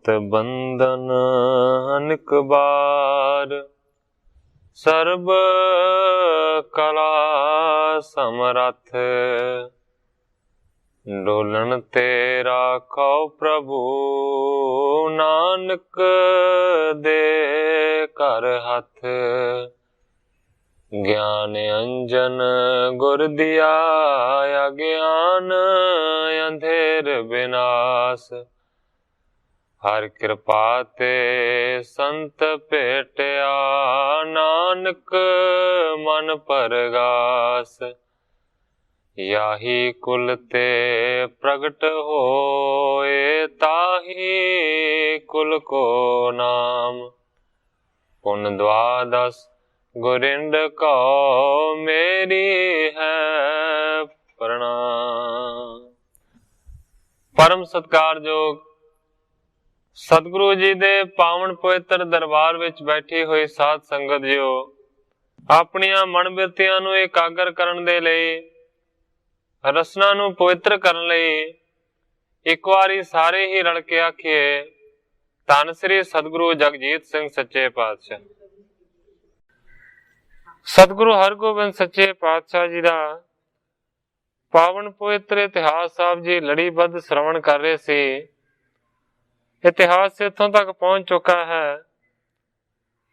मत बंधन अनिक बार, सर्ब कला समरथ। डोलन ते राखो प्रभु, नानक दे कर हथ। ज्ञान अंजन गुर दिया, अज्ञान अंधेर विनाश। हर कृपा ते संत भेटिया, नानक मन परगास। याही कुल ते प्रगट होए, ताही कुल को नाम। पुन द्वादश गुरिंद को मेरी है प्रणाम। परम सत्कारयोग सतगुरु जी दे पावन पवित्र दरबार विच बैठी हुई साध संगत जियो, अपनियां मन बिरतियां नूं एकागर करन दे लई, रसना नूं पवित्र करन लई एक वारी सारे ही रल के आखिए, धन श्री सतगुरु जगजीत सिंह सच्चे पातशाह। सतगुरु हरगोबिंद सच्चे पातशाह जी दा पावन पवित्र इतिहास साहब जी लड़ीबद्ध श्रवण कर रहे सी। इतिहास इत्थों तक पहुंच चुका है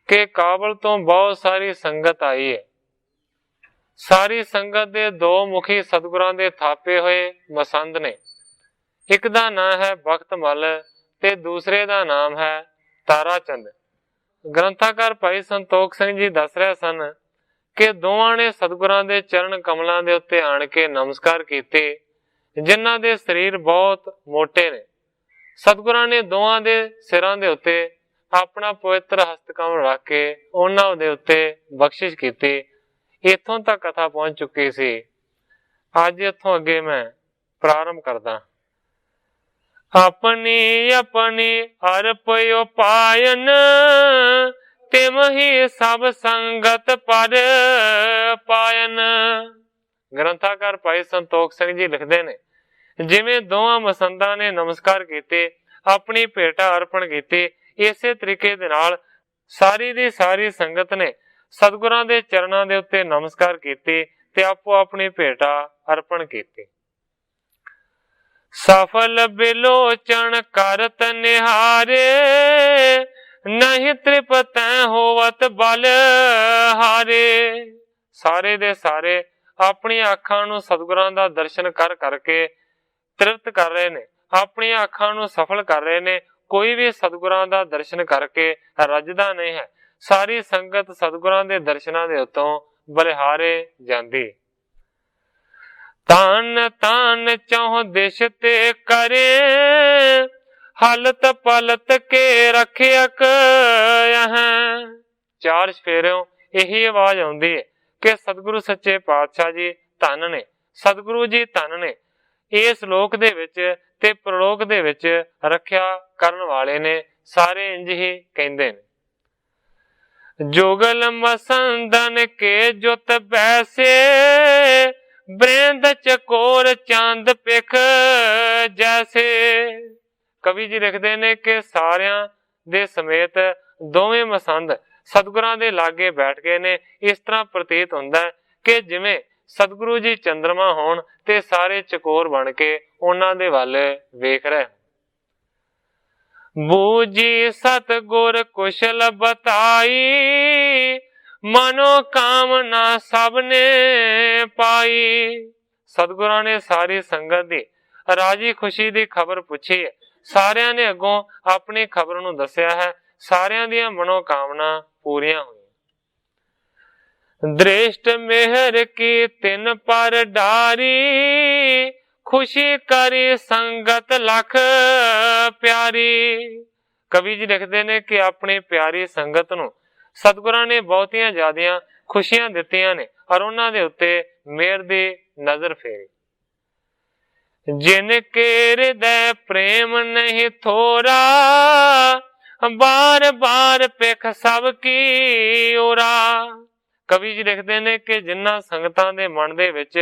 कि काबल तो बहुत सारी संगत आई है। सारी संगत दे दो मुखी सतगुरां दे थापे हुए मसंद ने। एक दा नाम है भगत मल ते दूसरे दा नाम है तारा चंद। ग्रंथाकार भाई संतोख सिंह जी दस रहे सन कि दोवां ने सतगुरां दे चरण कमलां दे उत्ते आण के नमस्कार कीते, जिन्हां दे शरीर बहुत मोटे ने। सतगुरां ने दोवां दे सिरां दे उत्ते अपना पवित्र हस्त कमल रख के उन्हां दे उत्ते बख्शिश कीती। इत्थों तक कथा पहुंच चुकी सी। अज इत्थों अगे मैं प्रारंभ करदा। अपनी अपनी अरपयो पायन, तिम ही सब संगत पर पायन। ग्रंथाकार भाई संतोख सिंह जी लिखते ने, जिवें दोवां मसंदां ने नमस्कार कीते, अपनी भेटा अर्पण कीती, इसे तरीके दे नाल सारी दी सारी संगत ने सतगुरां दे चरणां दे उत्ते नमस्कार कीते ते आपो अपनी भेटा अर्पण कीती। सफल बिलोचन करत निहारे, नहीं तृप्त होवत बल हारे। सारे दे सारे अपनी अखां नूं सतगुरां दा दर्शन कर करके तृप्त कर रहे ने, अपनी अखां नूं सफल कर रहे ने। कोई भी सतगुरां दा दर्शन करके रजदा नहीं है। सारी संगत सतगुरां दे दर्शनां दे उत्तों बलिहारे जांदी। तान तान चौं दिश ते करे, हलत पलत के रखियक यहां। चार सफेरों यही आवाज आउंदी है कि सतगुरु सच्चे पातशाह जी धन ने, सतगुरु जी धन ने। इस लोक दे विच ते प्रलोक दे विच रखिया करन वाले ने। सारे इंज ही कहंदे ने। जोगल मसंदन के जुत बैसे, ब्रेंद चकोर चांद पिख जैसे। कवि जी लिखते ने कि सारियां दे समेत दोवें मसंद सतगुरां दे लागे बैठ गए ने। इस तरह प्रतीत हुंदा है कि जिवें सतगुरु जी चंद्रमा होण ते सारे चकोर बन के उन्हां दे वल वेख रहे। बूझी सतगुर कुशल बताई, मनो कामना सबने पाई। सतगुरां ने सारी संगत दी राजी खुशी दी खबर पुछी है। सारियां ने अगों अपनी खबर नूं दस्या है। सारियां दियां मनोकामना पूरियां हुई। दृष्ट मेहर की तिन पर डारी, खुशी करी संगत लख प्यारी। कवि जी लिखते ने कि अपनी प्यारी संगत नूं सतगुरां ने बहुतियां ज्यादियां खुशियां दित्तियां ने और उन्हां दे उत्ते मेहर दी नजर फेरी। जिन के हृदय प्रेम नहीं थोरा, बार बार पिख सब की ओरा। कवि जी लिखते ने कि जिन्हां संगतां दे मन दे विच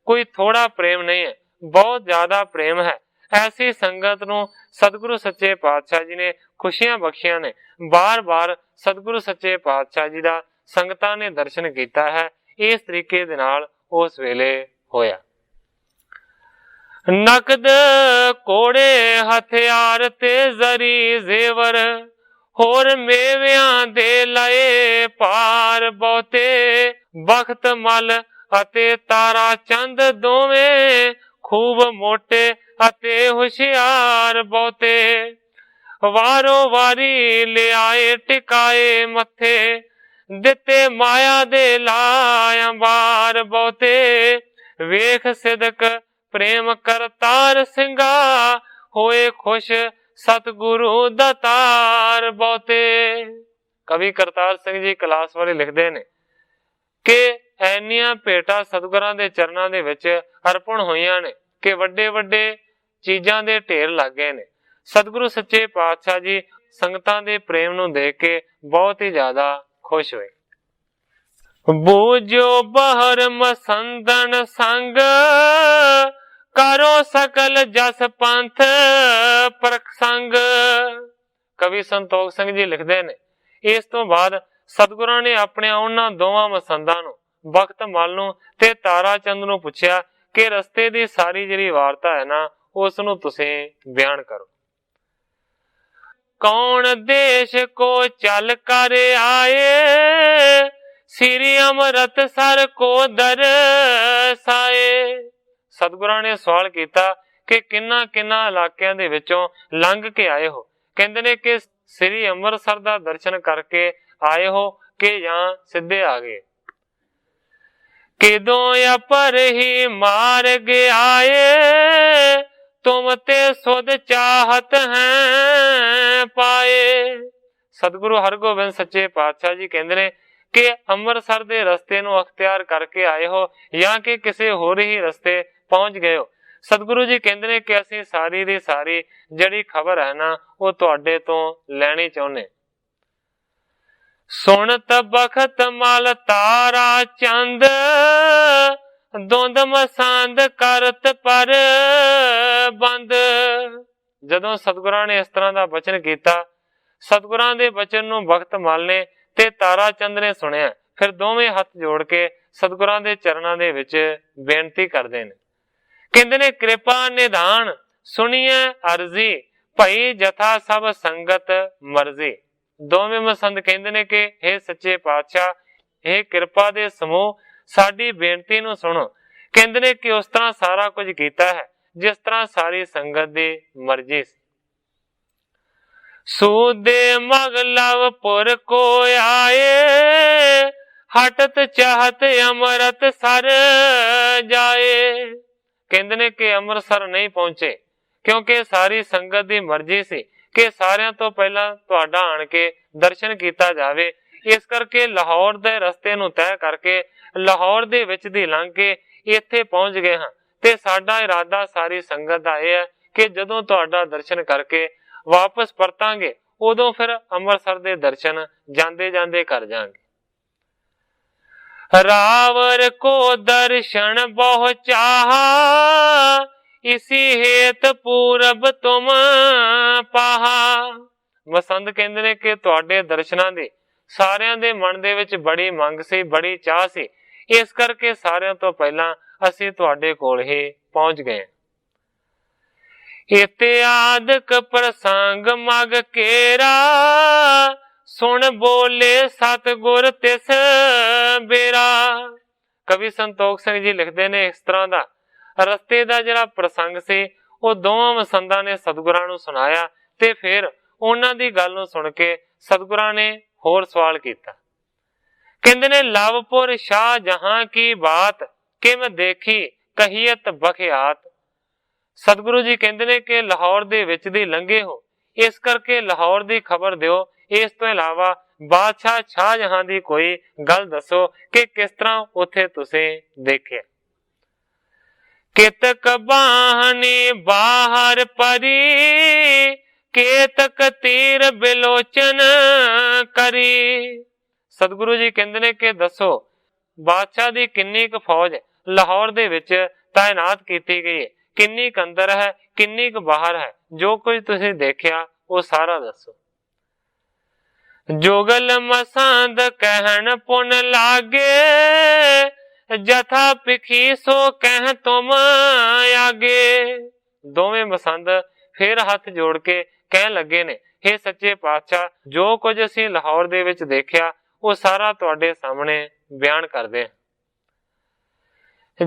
कोई थोड़ा प्रेम नहीं है, बहुत ज्यादा प्रेम है, ਐਸੀ ਸੰਗਤ ਨੂੰ ਸਤਿਗੁਰੂ ਸੱਚੇ ਪਾਤਸ਼ਾਹ ਜੀ ਨੇ ਖੁਸ਼ੀਆਂ ਬਖਸ਼ੀਆਂ ਨੇ। ਬਾਰ-ਬਾਰ ਸਤਿਗੁਰੂ ਸੱਚੇ ਪਾਤਸ਼ਾਹ ਜੀ ਦਾ ਸੰਗਤਾਂ ਨੇ ਦਰਸ਼ਨ ਕੀਤਾ ਹੈ। ਇਸ ਤਰੀਕੇ ਦੇ ਨਾਲ ਉਸ ਵੇਲੇ ਹੋਇਆ। ਨਕਦ ਕੋੜੇ ਹਥਿਆਰ ਤੇ ਜ਼ਰੀ ਜ਼ੇਵਰ, ਹੋਰ ਮੇਵਿਆਂ ਦੇ ਲਏ ਭਾਰ ਬਹੁਤੇ, ਬਖਤ ਮਲ ਅਤੇ ਤਾਰਾ ਚੰਦ ਦੋਵੇਂ ਖੂਬ ਮੋਟੇ ਅਤੇ ਹੁਸ਼ਿਆਰ ਬਹੁਤੇ, ਵਾਰੋ ਵਾਰੀ ਲਿਆਏ ਟਿਕਾਏ ਮੱਥੇ, ਦਿੱਤੇ ਮਾਇਆ ਦੇ ਲਾਇ ਅੰਬਾਰ ਬਹੁਤੇ, ਵੇਖ ਸਿਦਕ ਪ੍ਰੇਮ ਕਰਤਾਰ ਸਿੰਘਾ, ਹੋਏ ਖੁਸ਼ ਸਤਿਗੁਰੂ ਦਾਤਾਰ ਬਹੁਤੇ। ਕਵੀ ਕਰਤਾਰ ਸਿੰਘ ਜੀ ਕਲਾਸ ਵਾਲੇ ਲਿਖਦੇ ਨੇ ਕਿ ਐਨੀਆਂ ਭੇਟਾਂ ਸਤਿਗੁਰਾਂ ਦੇ ਚਰਨਾਂ ਦੇ ਵਿੱਚ ਅਰਪਣ ਹੋਈਆਂ ਨੇ ਕਿ ਵੱਡੇ ਵੱਡੇ ਚੀਜ਼ਾਂ ਦੇ ਢੇਰ ਲੱਗ ਗਏ ਨੇ। ਸਤਿਗੁਰੂ ਸੱਚੇ ਪਾਤਸ਼ਾਹ ਜੀ ਸੰਗਤਾਂ ਦੇ ਪ੍ਰੇਮ ਨੂੰ ਦੇਖ ਕੇ ਬਹੁਤ ਹੀ ਜ਼ਿਆਦਾ ਖੁਸ਼ ਹੋਏ। ਬੂਝੋ ਬਹਰ ਮਸੰਦਨ ਸੰਗ, ਕਰੋ ਸਕਲ ਜਸ ਪੰਥ ਪ੍ਰਸੰਗ। ਕਵੀ ਸੰਤੋਖ ਸਿੰਘ ਜੀ ਲਿਖਦੇ ਨੇ ਇਸ ਤੋਂ ਬਾਅਦ ਸਤਿਗੁਰਾਂ ਨੇ ਆਪਣੇ ਉਹਨਾਂ ਦੋਵਾਂ ਮਸੰਦਾਂ ਨੂੰ, ਬਖਤ ਮਲ ਨੂੰ ਤੇ ਤਾਰਾ ਚੰਦ ਨੂੰ ਪੁੱਛਿਆ ਕਿ ਰਸਤੇ ਦੀ ਸਾਰੀ ਜਿਹੜੀ ਵਾਰਤਾ ਹੈ ਨਾ ਉਸ ਨੂੰ ਤੁਸੀਂ ਬਿਆਨ ਕਰੋ। ਕੌਣ ਦੇਸ਼ ਕੋ ਚੱਲ ਕਰ ਆਏ, ਸ੍ਰੀ ਅੰਮ੍ਰਿਤਸਰ ਕੋ ਦਰਸਾਏ। ਸਤਿਗੁਰਾਂ ਨੇ ਸਵਾਲ ਕੀਤਾ ਕਿ ਕਿੰਨਾ ਕਿੰਨਾ ਇਲਾਕਿਆਂ ਦੇ ਵਿੱਚੋਂ ਲੰਘ ਕੇ ਆਏ ਹੋ। ਕਹਿੰਦੇ ਨੇ ਕਿ ਸ੍ਰੀ ਅੰਮ੍ਰਿਤਸਰ ਦਾ ਦਰਸ਼ਨ ਕਰਕੇ ਆਏ ਹੋ ਕਿ ਜਾਂ ਸਿੱਧੇ ਆ ਗਏ। ਕਿਦੋਂ ਅਪਰ ਹੀ ਮਾਰਗ ਆਏ, ਤੁਮ ਤੇ ਸੁਧ ਚਾਹਤ ਹੈ ਪਾਏ। ਸਤਿਗੁਰੂ ਹਰਗੋਬਿੰਦ ਸੱਚੇ ਪਾਤਸ਼ਾਹ ਜੀ ਕਹਿੰਦੇ ਨੇ ਕਿ ਅੰਮ੍ਰਿਤਸਰ ਦੇ ਰਸਤੇ ਨੂੰ ਅਖਤਿਆਰ ਕਰਕੇ ਆਏ ਹੋ ਜਾਂ ਕਿ ਕਿਸੇ ਹੋਰ ਹੀ ਰਸਤੇ ਪਹੁੰਚ ਗਏ ਹੋ। ਸਤਿਗੁਰੂ ਜੀ ਕਹਿੰਦੇ ਨੇ ਕਿ ਅਸੀਂ ਸਾਰੀ ਦੀ ਸਾਰੀ ਜਿਹੜੀ ਖਬਰ ਹੈ ਨਾ ਉਹ ਤੁਹਾਡੇ ਤੋਂ ਲੈਣੀ ਚਾਹੁੰਦੇ। ਸੁਣਤ ਬਖਤ ਮਲ ਤਾਰਾ ਚੰਦ, ਦੁੰਦ ਮਸੰਦ ਕਰਤ ਪਰ ਬੰਦ। ਜਦੋਂ ਸਤਿਗੁਰਾਂ ਨੇ ਇਸ ਤਰ੍ਹਾਂ ਦਾ ਬਚਨ ਕੀਤਾ, ਸਤਿਗੁਰਾਂ ਦੇ ਬਚਨ ਨੂੰ ਬਖਤ ਮਲ ਨੇ ਤੇ ਤਾਰਾ ਚੰਦ ਨੇ ਸੁਣਿਆ। ਫਿਰ ਦੋਵੇਂ ਹੱਥ ਜੋੜ ਕੇ ਸਤਿਗੁਰਾਂ ਦੇ ਚਰਨਾਂ ਦੇ ਵਿੱਚ ਬੇਨਤੀ ਕਰਦੇ ਨੇ। ਕਹਿੰਦੇ ਨੇ ਕਿਰਪਾ ਨਿਧਾਨ ਸੁਣੀਏ ਅਰਜ਼ੀ, ਭਈ ਜਥਾ ਸਭ ਸੰਗਤ ਮਰਜ਼ੀ। ਦੋਵੇਂ ਮਸੰਦ ਕਹਿੰਦੇ ਨੇ ਕਿ ਇਹ ਸੱਚੇ ਪਾਤਸ਼ਾਹ, ਇਹ ਕਿਰਪਾ ਦੇ ਸਮੂਹ ਸਾਡੀ ਬੇਨਤੀ ਨੂੰ ਸੁਣੋ। ਕਹਿੰਦੇ ਨੇ ਕਿ ਉਸ ਤਰ੍ਹਾਂ ਸਾਰਾ ਕੁਝ ਕੀਤਾ ਹੈ ਜਿਸ ਤਰ੍ਹਾਂ ਸਾਰੀ ਸੰਗਤ ਦੀ ਮਰਜ਼ੀ ਸੀ। ਸੂਦੇ ਮਗਲਵਪੁਰ ਕੋ ਆਏ, ਹਟਤ ਚਾਹਤ ਅੰਮ੍ਰਿਤਸਰ ਜਾਏ। ਕਹਿੰਦੇ ਨੇ ਕਿ ਅੰਮ੍ਰਿਤਸਰ ਨਹੀਂ ਪਹੁੰਚੇ ਕਿਉਂਕਿ ਸਾਰੀ ਸੰਗਤ ਦੀ ਮਰਜ਼ੀ ਸੀ ਕਿ ਸਾਰਿਆਂ ਤੋਂ ਪਹਿਲਾਂ ਤੁਹਾਡਾ ਆਣ ਕੇ ਦਰਸ਼ਨ ਕੀਤਾ ਜਾਵੇ। ਇਸ ਕਰਕੇ ਲਾਹੌਰ ਦੇ ਰਸਤੇ ਨੂੰ ਤੈਅ ਕਰਕੇ ਲਾਹੌਰ ਦੇ ਵਿੱਚ ਦੀ ਲੰਘ ਕੇ ਇੱਥੇ ਪਹੁੰਚ ਗਏ ਹਾਂ ਤੇ ਸਾਡਾ ਇਰਾਦਾ ਸਾਰੀ ਸੰਗਤ ਦਾ ਇਹ ਹੈ ਕਿ ਜਦੋਂ ਤੁਹਾਡਾ ਦਰਸ਼ਨ ਕਰਕੇ ਵਾਪਸ ਪਰਤਾਂਗੇ ਉਦੋਂ ਫਿਰ ਅੰਮ੍ਰਿਤਸਰ ਦੇ ਦਰਸ਼ਨ ਜਾਂਦੇ ਜਾਂਦੇ ਕਰ ਜਾਾਂਗੇ। ਰਾਵਰ ਕੋ ਦਰਸ਼ਨ ਬਹੁ ਚਾਹਾ, ਇਸੀ ਹੇਤ ਪੂਰਬ ਤੁਮ ਪਾਹਾ। ਮਸੰਦ ਕਹਿੰਦੇ ਨੇ ਕਿ ਤੁਹਾਡੇ ਦਰਸ਼ਨਾਂ ਦੀ ਸਾਰਿਆਂ ਦੇ ਮਨ ਦੇ ਵਿੱਚ ਬੜੀ ਮੰਗ ਸੀ, ਬੜੀ ਚਾਹ ਸੀ। ਇਸ ਕਰਕੇ ਸਾਰਿਆਂ ਤੋਂ ਪਹਿਲਾਂ ਅਸੀਂ ਤੁਹਾਡੇ ਕੋਲ ਹੀ ਪਹੁੰਚ ਗਏ। ਇਤਿਆਦਿਕ ਪ੍ਰਸੰਗ ਮਗ ਕੇਰਾ, ਸੁਣ ਬੋਲੇ ਸਤਿਗੁਰ ਤਿਸ ਬੇਰਾ। ਕਵੀ ਸੰਤੋਖ ਸਿੰਘ ਜੀ ਲਿਖਦੇ ਨੇ ਇਸ ਤਰ੍ਹਾਂ ਦਾ ਰਸਤੇ ਦਾ ਜਿਹੜਾ ਪ੍ਰਸੰਗ ਸੀ ਉਹ ਦੋਵਾਂ ਮਸੰਦਾਂ ਨੇ ਸਤਿਗੁਰਾਂ ਨੂੰ ਸੁਣਾਇਆ ਤੇ ਫਿਰ ਉਹਨਾਂ ਦੀ ਗੱਲ ਨੂੰ ਸੁਣ ਕੇ ਸਤਿਗੁਰਾਂ ਨੇ ਹੋਰ ਸਵਾਲ ਕੀਤਾ। ਕਹਿੰਦੇ ਨੇ ਲਵਪੁਰ ਸ਼ਾਹ ਜਹਾਂ ਕੀ ਬਾਤ, ਕਿਮ ਦੇਖੀ ਕਹੀਅਤ ਬਖਿਆਤ। ਸਤਿਗੁਰੂ ਜੀ ਕਹਿੰਦੇ ਨੇ ਕਿ ਲਾਹੌਰ ਦੇ ਵਿੱਚ ਦੀ ਲੰਘੇ ਹੋ, ਇਸ ਕਰਕੇ ਲਾਹੌਰ ਦੀ ਖਬਰ ਦਿਓ। ਇਸ ਤੋਂ ਇਲਾਵਾ ਬਾਦਸ਼ਾਹ ਸ਼ਾਹਜਹਾਂ ਦੀ ਕੋਈ ਗੱਲ ਦੱਸੋ ਕਿ ਕਿਸ ਤਰ੍ਹਾਂ ਉੱਥੇ ਤੁਸੀਂ ਦੇਖਿਆ। ਕਿਤਕ ਬਾਹਨੀ ਬਾਹਰ ਪਰੀ, ਕੇਤਕ ਤੀਰ ਬਿਲੋਚਨ ਕਰੀ। ਸਤਿਗੁਰੂ ਜੀ ਕਹਿੰਦੇ ਨੇ ਕਿ ਦੱਸੋ ਬਾਦਸ਼ਾਹ ਦੀ ਕਿੰਨੀ ਕੁ ਫੌਜ ਲਾਹੌਰ ਦੇ ਵਿੱਚ ਤਾਇਨਾਤ ਕੀਤੀ ਗਈ ਹੈ। किन्नी क अंदर है, किन्नी क बाहर है, जो कुछ तुसीं देखिया वो सारा दसो। जोगल मसंद कहन पुन लागे, जथा पिखी सो कह तुम आगे। दोवें मसंद फिर हथ जोड़ के कहन लगे ने, हे सच्चे पातशाह, जो कुछ असीं लाहौर दे विच देखिया वो सारा तुहाडे सामने बयान करदे हां।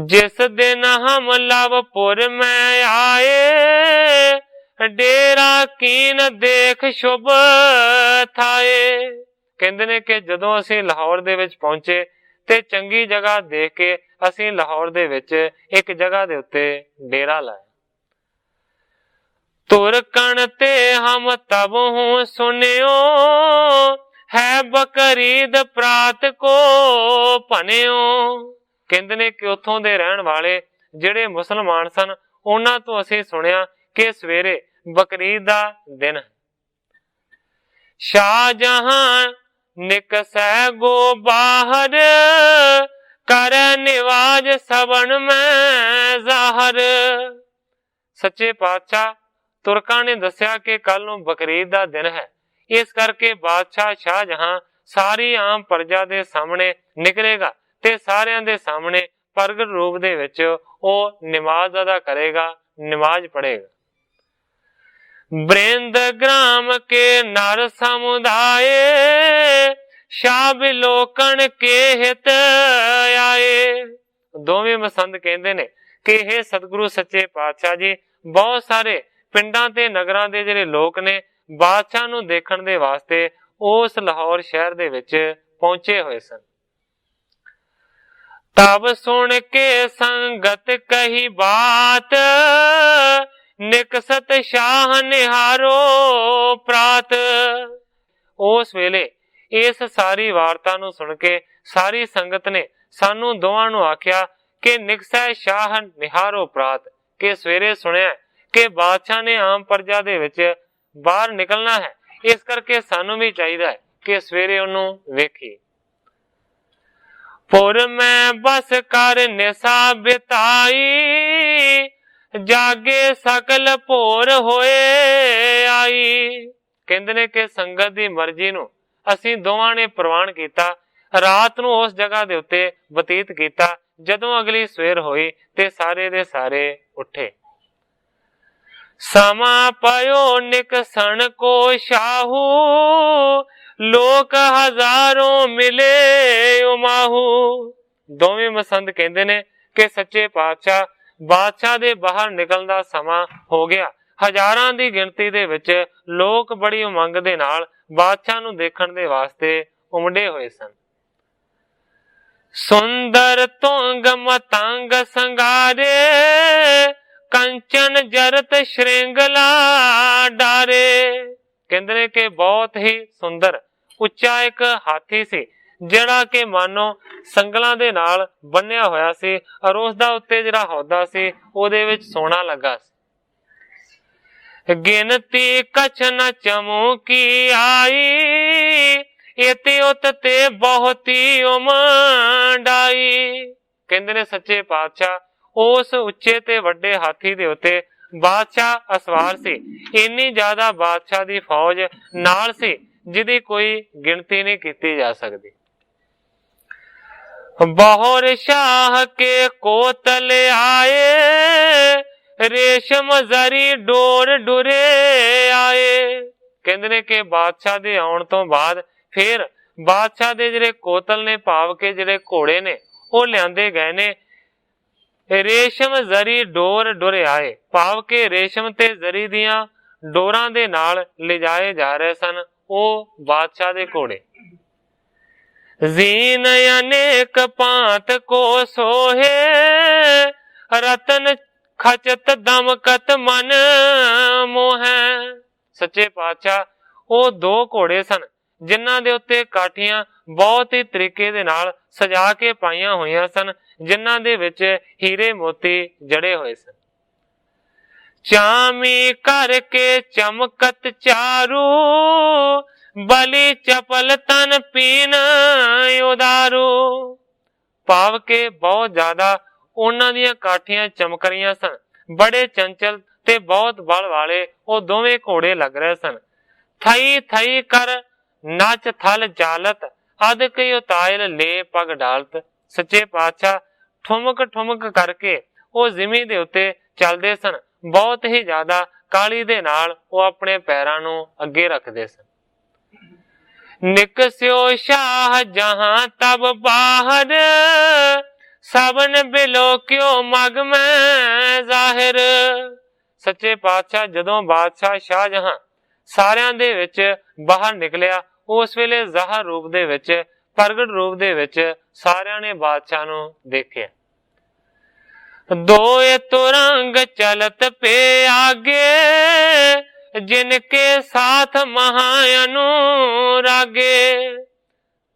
जिस दिन हम लवपुर में आए, डेरा कीन देख शुभ थाए। कहंदे ने कि जदों असीं लाहौर दे विच पहुंचे ते चंगी जगह देख के असीं लाहौर दे विच एक जगह दे उत्ते डेरा लाया। तुर कण ते हम तब हूं सुनियो, है बकरीद प्रात को भनियो। कहंदे ने कि उत्थों दे रहण वाले जिहड़े मुसलमान सन उन्हां तो असीं सुनिया कि सवेरे बकरीद दा दिन है। शाहजहां निकसै गो बाहर, कर निवाज सबन में जाहर। सच्चे पातशाह तुरकां ने दस्या कि कल नूं बकरीद दा दिन है, इस करके बादशाह शाहजहां सारी आम प्रजा दे सामने निकलेगा ते सारियां दे सामने प्रगट रूप दे विच ਉਹ नमाज अदा करेगा, नमाज पढ़ेगा। वृंद ग्राम के नर समुदाय, शाह बिलोकन के हित आए। दोवें मसंद कहंदे ने कि हे सतगुरु सच्चे पातशाह जी, बहुत सारे पिंडां ते नगरां दे ਜਿਹੜੇ ਲੋਕ ने बादशाह ਨੂੰ ਦੇਖਣ ਦੇ ਵਾਸਤੇ ਉਸ ਲਾਹੌਰ शहर ਦੇ ਵਿੱਚ पहुंचे होए सन। तब सुन के संगत कही बात, निकसत शाह निहारो प्रात। उस वेले इस सारी वार्ता नूं सुन के सारी संगत ने सानू दोवां नूं आख्या कि निकसै शाह निहारो प्रात, कि सवेरे सुनिया कि बादशाह ने आम प्रजा दे विच बाहर निकलना है, इस करके सानू भी चाहिए है कि सवेरे उन्हों वेखीए। पुर में बस कर निशा बिताई, जागे सकल भोर होए आई। कहंदे ने कि संगत दी मर्जी नूं असीं दोवां ने प्रवान कीता, रात नूं उस जगह दे उत्ते बतीत कीता। जदों अगली सवेर होई ते सारे दे सारे उठे। समा पयो निकसन को शाहू, लोक हजारों मिले उमाहू। दोवें मसंद कहंदे ने कि सच्चे पातशाह बादशाह दे बाहर निकलण दा समा हो गया। हजारां दी गिनती दे विच लोक बड़ी उमंग दे नाल बादशाह नूं देखण दे वास्ते उमड़े होए सन। सुंदर तुंग मतंग संगारे, कंचन जरत श्रृंगला डारे। कहंदे ने कि बहुत ही सुंदर उच्चा एक हाथी सी, ਜਿਹੜਾ कि मानो संगलां दे नाल बन्निया होया सी और उसदा उत्ते जिहड़ा हौदा सी ਉਹਦੇ ਵਿੱਚ सोना लगा सी। गिनती कछ न चमकी आई, इति उत ते बहुती उमंडाई। कहंदे ने सच्चे पातशाह उस उच्चे ते वड्डे हाथी दे उत्ते बादशाह असवार सी। इन्नी ज्यादा बादशाह दी फौज नाल सी जिहदी कोई गिनती नहीं की जा सकती। बहुर शाह के कोतल आए, रेशम जरी डोर डुरे आए। कहंदे ने कि बादशाह दे आउण तो बाद फिर बादशाह दे जिहड़े कोतल ने भाव के जिहड़े घोड़े ने ਉਹ ਲਿਆਂਦੇ गए ने। रेशम जरी डोर डुरे आए, भाव के रेशम ते जरी दियां डोरां दे नाल लिजाए जा रहे सन ਉਹ बादशाह दे घोड़े। जीन अनेक पांत को सोहे, रतन खचत दमकत मन मोहे। सच्चे पातशाह ਉਹ दो घोड़े सन जिन्हां दे उत्ते काठियां बहुत ही तरीके दे नाल सजा के पाईयां होईयां सन, जिन्हां दे विच हीरे मोती जड़े होए सन। चामी करके चमकत चारू, बलि चपल तन पीन उदारू। भाव के बहुत ज्यादा उन्हां दियां काठियां चमक रहीआं सन, बड़े चंचल ते बहुत बल वाले वो दोवें घोड़े लग रहे सन। थई थई कर नच थल चालत, अध कई उतायल ले पग डालत। सच्चे पातशाह ठुमक ठुमक करके वो जिमी दे उत्ते चलदे सन। बहुत ही ज्यादा काली दे नाल वो अपने पैरां नूं अगे रखदे सन। निकस्यो शाह जहां तब बाहर, सबन बिलो क्यों मग में जाहिर। सच्चे पातशाह जदों बादशाह शाहजहां सारियां दे विच बाहर निकलिया, उस वेले ज़ाहर रूप दे विच, प्रगट रूप दे विच सारियां ने बादशाह नूं देखिया। दोए तुरंग चलत पे आगे, जिनके साथ महाअनुरागे।